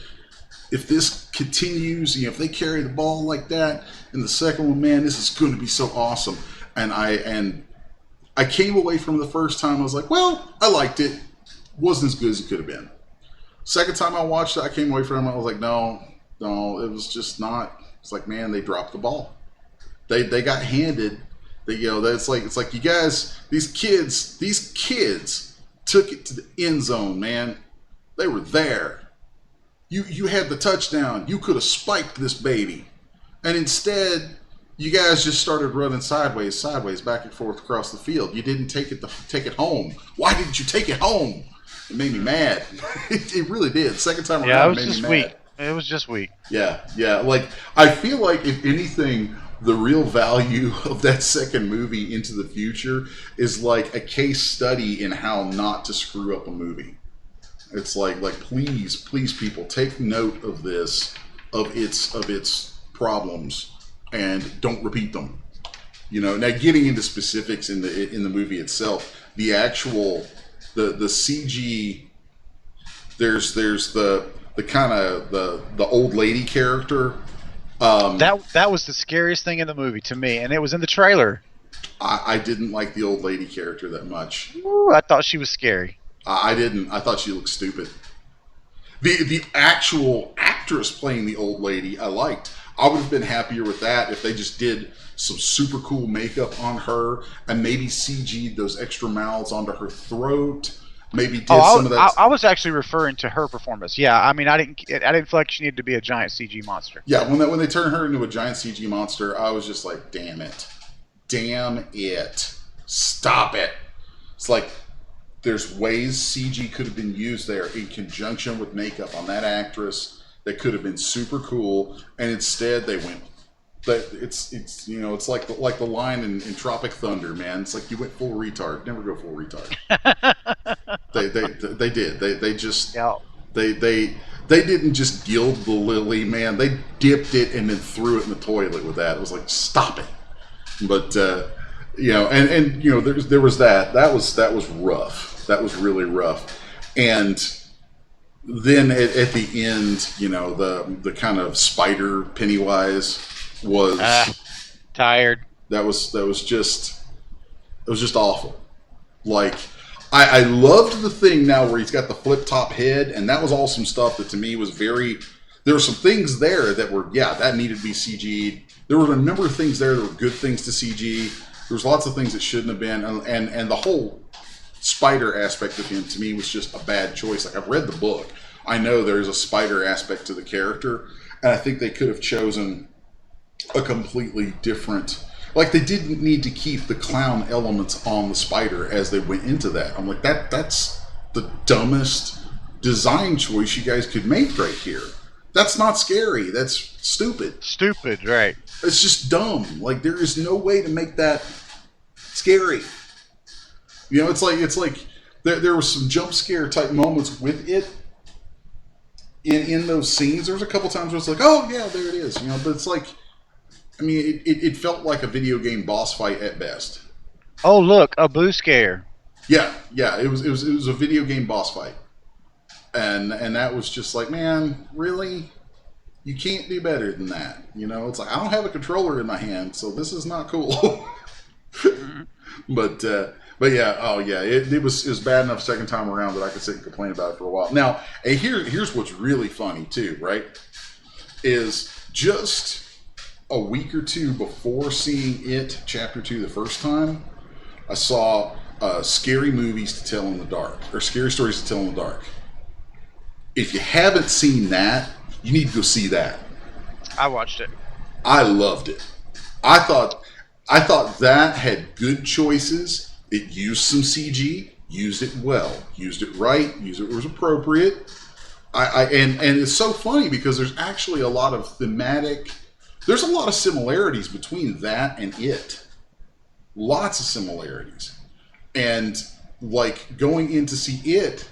If this continues, you know, if they carry the ball like that in the second one, man, this is going to be so awesome. And I came away from the first time, I was like, well, I liked it. Wasn't as good as it could have been. Second time I watched it, I came away from it, I was like, no, it was just not. It's like, man, they dropped the ball. They got handed. You know, it's like you guys, these kids took it to the end zone, man. They were there. You had the touchdown. You could have spiked this baby, and instead, you guys just started running sideways, back and forth across the field. You didn't take it home. Why didn't you take it home? It made me mad. It really did. Second time around, it made me mad. Weak. It was just weak. Yeah. Like, I feel like, if anything, the real value of that second movie, Into the Future, is like a case study in how not to screw up a movie. It's like please, people, take note of this, of its problems, and don't repeat them. You know, now getting into specifics in the movie itself, the actual the CG. There's the kind of the old lady character. That was the scariest thing in the movie to me, and it was in the trailer. I didn't like the old lady character that much. Ooh, I thought she was scary. I didn't. I thought she looked stupid. The actual actress playing the old lady, I liked. I would have been happier with that if they just did some super cool makeup on her and maybe CG'd those extra mouths onto her throat. Maybe did some of that. I was actually referring to her performance. Yeah, I mean, I didn't feel like she needed to be a giant CG monster. Yeah, when they turned her into a giant CG monster, I was just like, damn it, stop it. It's like, there's ways CG could have been used there in conjunction with makeup on that actress that could have been super cool, and instead they went. It's you know, it's like the line in Tropic Thunder, man. It's like you went full retard. Never go full retard. They did. They just they didn't just gild the lily, man. They dipped it and then threw it in the toilet with that. It was like, stop it. But you know, and you know, there was that was rough. That was really rough. And then at the end, you know, the kind of spider Pennywise was tired. That was just awful. Like, I loved the thing now where he's got the flip top head, and that was all some stuff that to me was very. There were some things there that were that needed to be CG'd. There were a number of things there that were good things to CG. There was lots of things that shouldn't have been, and the whole spider aspect of him to me was just a bad choice. Like, I've read the book. I know there's a spider aspect to the character, and I think they could have chosen a completely different. Like, they didn't need to keep the clown elements on the spider as they went into that. I'm like, that's the dumbest design choice you guys could make right here. That's not scary. That's stupid. Stupid, right. It's just dumb. Like, there is no way to make that scary. You know, it's like there was some jump scare type moments with it in those scenes. There was a couple times where it's like, oh yeah, there it is. You know, but it's like, I mean, it felt like a video game boss fight at best. Oh look, a boo scare. Yeah, it was a video game boss fight, and that was just like, man, really, you can't do better than that. You know, it's like, I don't have a controller in my hand, so this is not cool. But yeah, oh yeah, it was bad enough second time around that I could sit and complain about it for a while. Now, and here's what's really funny too, right? Is just a week or two before seeing it, Chapter 2, the first time, I saw Scary Movies to Tell in the Dark, or Scary Stories to Tell in the Dark. If you haven't seen that, you need to go see that. I watched it. I loved it. I thought that had good choices. It used some CG, used it well, used it right, used it was appropriate. And it's so funny because there's actually a lot of there's a lot of similarities between that and it. Lots of similarities. And like going in to see it,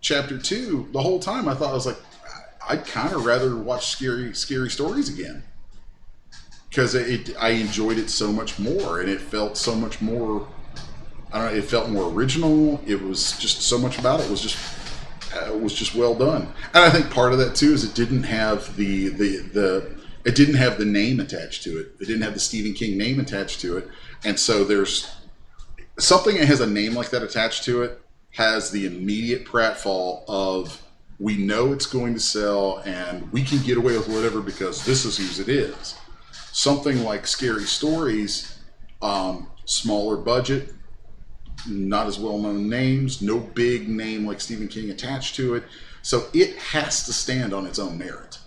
Chapter 2, the whole time I thought, I was like, I'd kind of rather watch scary stories again. Because I enjoyed it so much more, and it felt so much more, I don't know, it felt more original. It was just so much about it was just well done. And I think part of that too is it didn't have it didn't have the name attached to it. It didn't have the Stephen King name attached to it. And so there's something that has a name like that attached to it has the immediate pratfall of, we know it's going to sell and we can get away with whatever because this is whose it is. Something like Scary Stories, smaller budget, not as well-known names, no big name like Stephen King attached to it. So it has to stand on its own merit.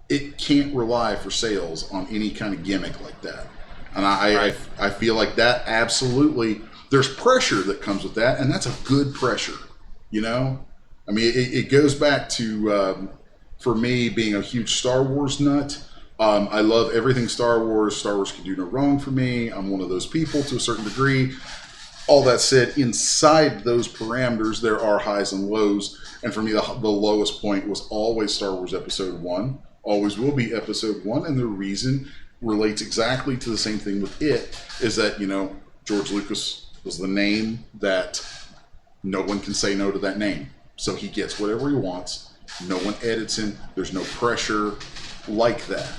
It can't rely for sales on any kind of gimmick like that. And I feel like that absolutely, there's pressure that comes with that, and that's a good pressure, you know? I mean, it goes back to, for me, being a huge Star Wars nut. I love everything Star Wars. Star Wars can do no wrong for me. I'm one of those people to a certain degree. All that said, inside those parameters, there are highs and lows. And for me, the lowest point was always Star Wars Episode 1. Always will be Episode 1. And the reason relates exactly to the same thing with it, is that, you know, George Lucas was the name that no one can say no to that name. So he gets whatever he wants. No one edits him. There's no pressure like that,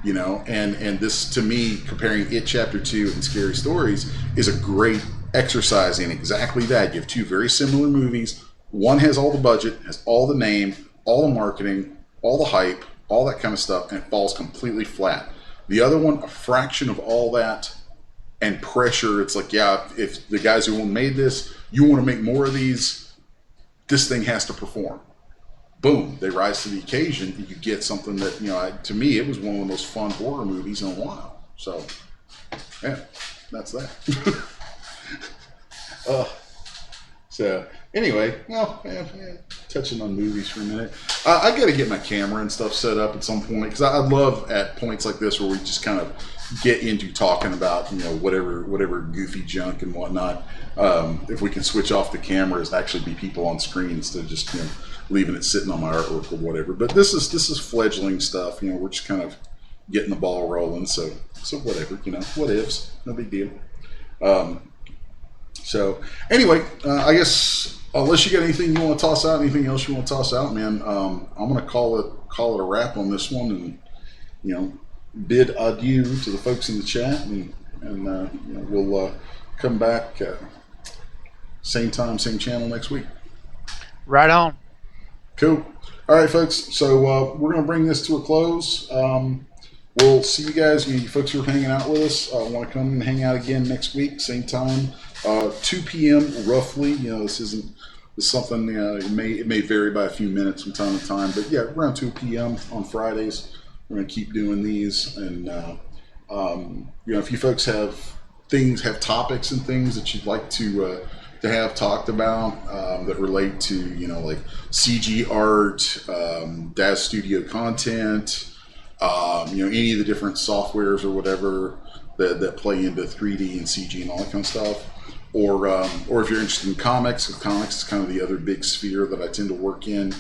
you know. And this, to me, comparing It Chapter 2 and Scary Stories is a great exercise in exactly that. You have two very similar movies. One has all the budget, has all the name, all the marketing, all the hype, all that kind of stuff, and it falls completely flat. The other one, a fraction of all that and pressure. It's like, yeah, if the guys who made this, you want to make more of these, this thing has to perform. Boom, they rise to the occasion. You get something that, you know, to me, it was one of the most fun horror movies in a while. So, yeah, that's that. So, anyway, well, touching on movies for a minute. I got to get my camera and stuff set up at some point, because I love at points like this where we just kind of get into talking about, you know, whatever goofy junk and whatnot. If we can switch off the cameras and actually be people on screen instead of just, you know, leaving it sitting on my artwork or whatever. But this is fledgling stuff. You know, we're just kind of getting the ball rolling. So whatever, you know, what ifs, no big deal. So anyway, I guess unless you got anything you want to toss out, anything else you want to toss out, man, I'm gonna call it a wrap on this one, and you know, bid adieu to the folks in the chat, and you know, we'll come back same time, same channel next week. Right on. Cool. All right, folks. So we're gonna bring this to a close. We'll see you guys. You folks who are hanging out with us, want to come and hang out again next week, same time, 2 p.m. roughly. You know, this is something. It may vary by a few minutes from time to time, but yeah, around 2 p.m. on Fridays. We're going to keep doing these, and you know, if you folks have topics and things that you'd like to have talked about that relate to, you know, like CG art, Daz Studio content, you know, any of the different softwares or whatever that play into 3D and CG and all that kind of stuff, or if you're interested in comics, because comics is kind of the other big sphere that I tend to work in.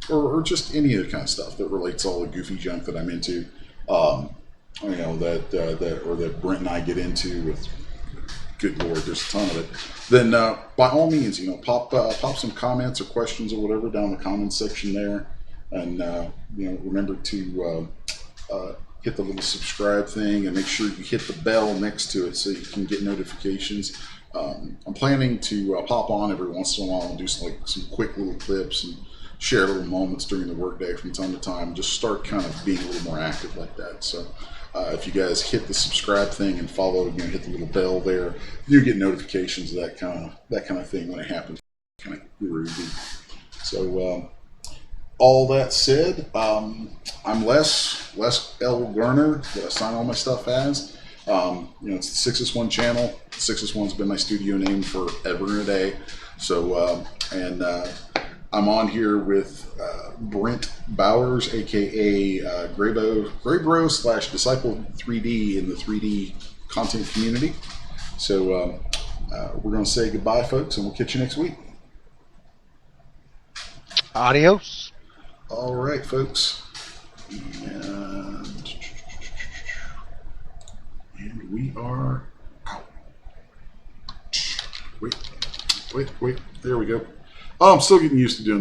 Or just any other kind of stuff that relates to all the goofy junk that I'm into, you know, that Brent and I get into with, good Lord, there's a ton of it. Then by all means, you know, pop some comments or questions or whatever down the comments section there, and you know, remember to hit the little subscribe thing, and make sure you hit the bell next to it so you can get notifications. I'm planning to pop on every once in a while and do some quick little clips and share little moments during the workday from time to time. Just start kind of being a little more active like that. So if you guys hit the subscribe thing and follow, hit the little bell there, you get notifications of that kind of thing when it happens. Kind of groovy. So all that said, I'm Les L. Garner, that I sign all my stuff as. It's the Sixus1 channel. Sixus1's been my studio name forever and a day. So, I'm on here with Brent Bowers, aka Graybro / Disciple 3D in the 3D content community. So, we're going to say goodbye, folks, and we'll catch you next week. Adios. All right, folks. And we are out. Wait. There we go. Oh, I'm still getting used to doing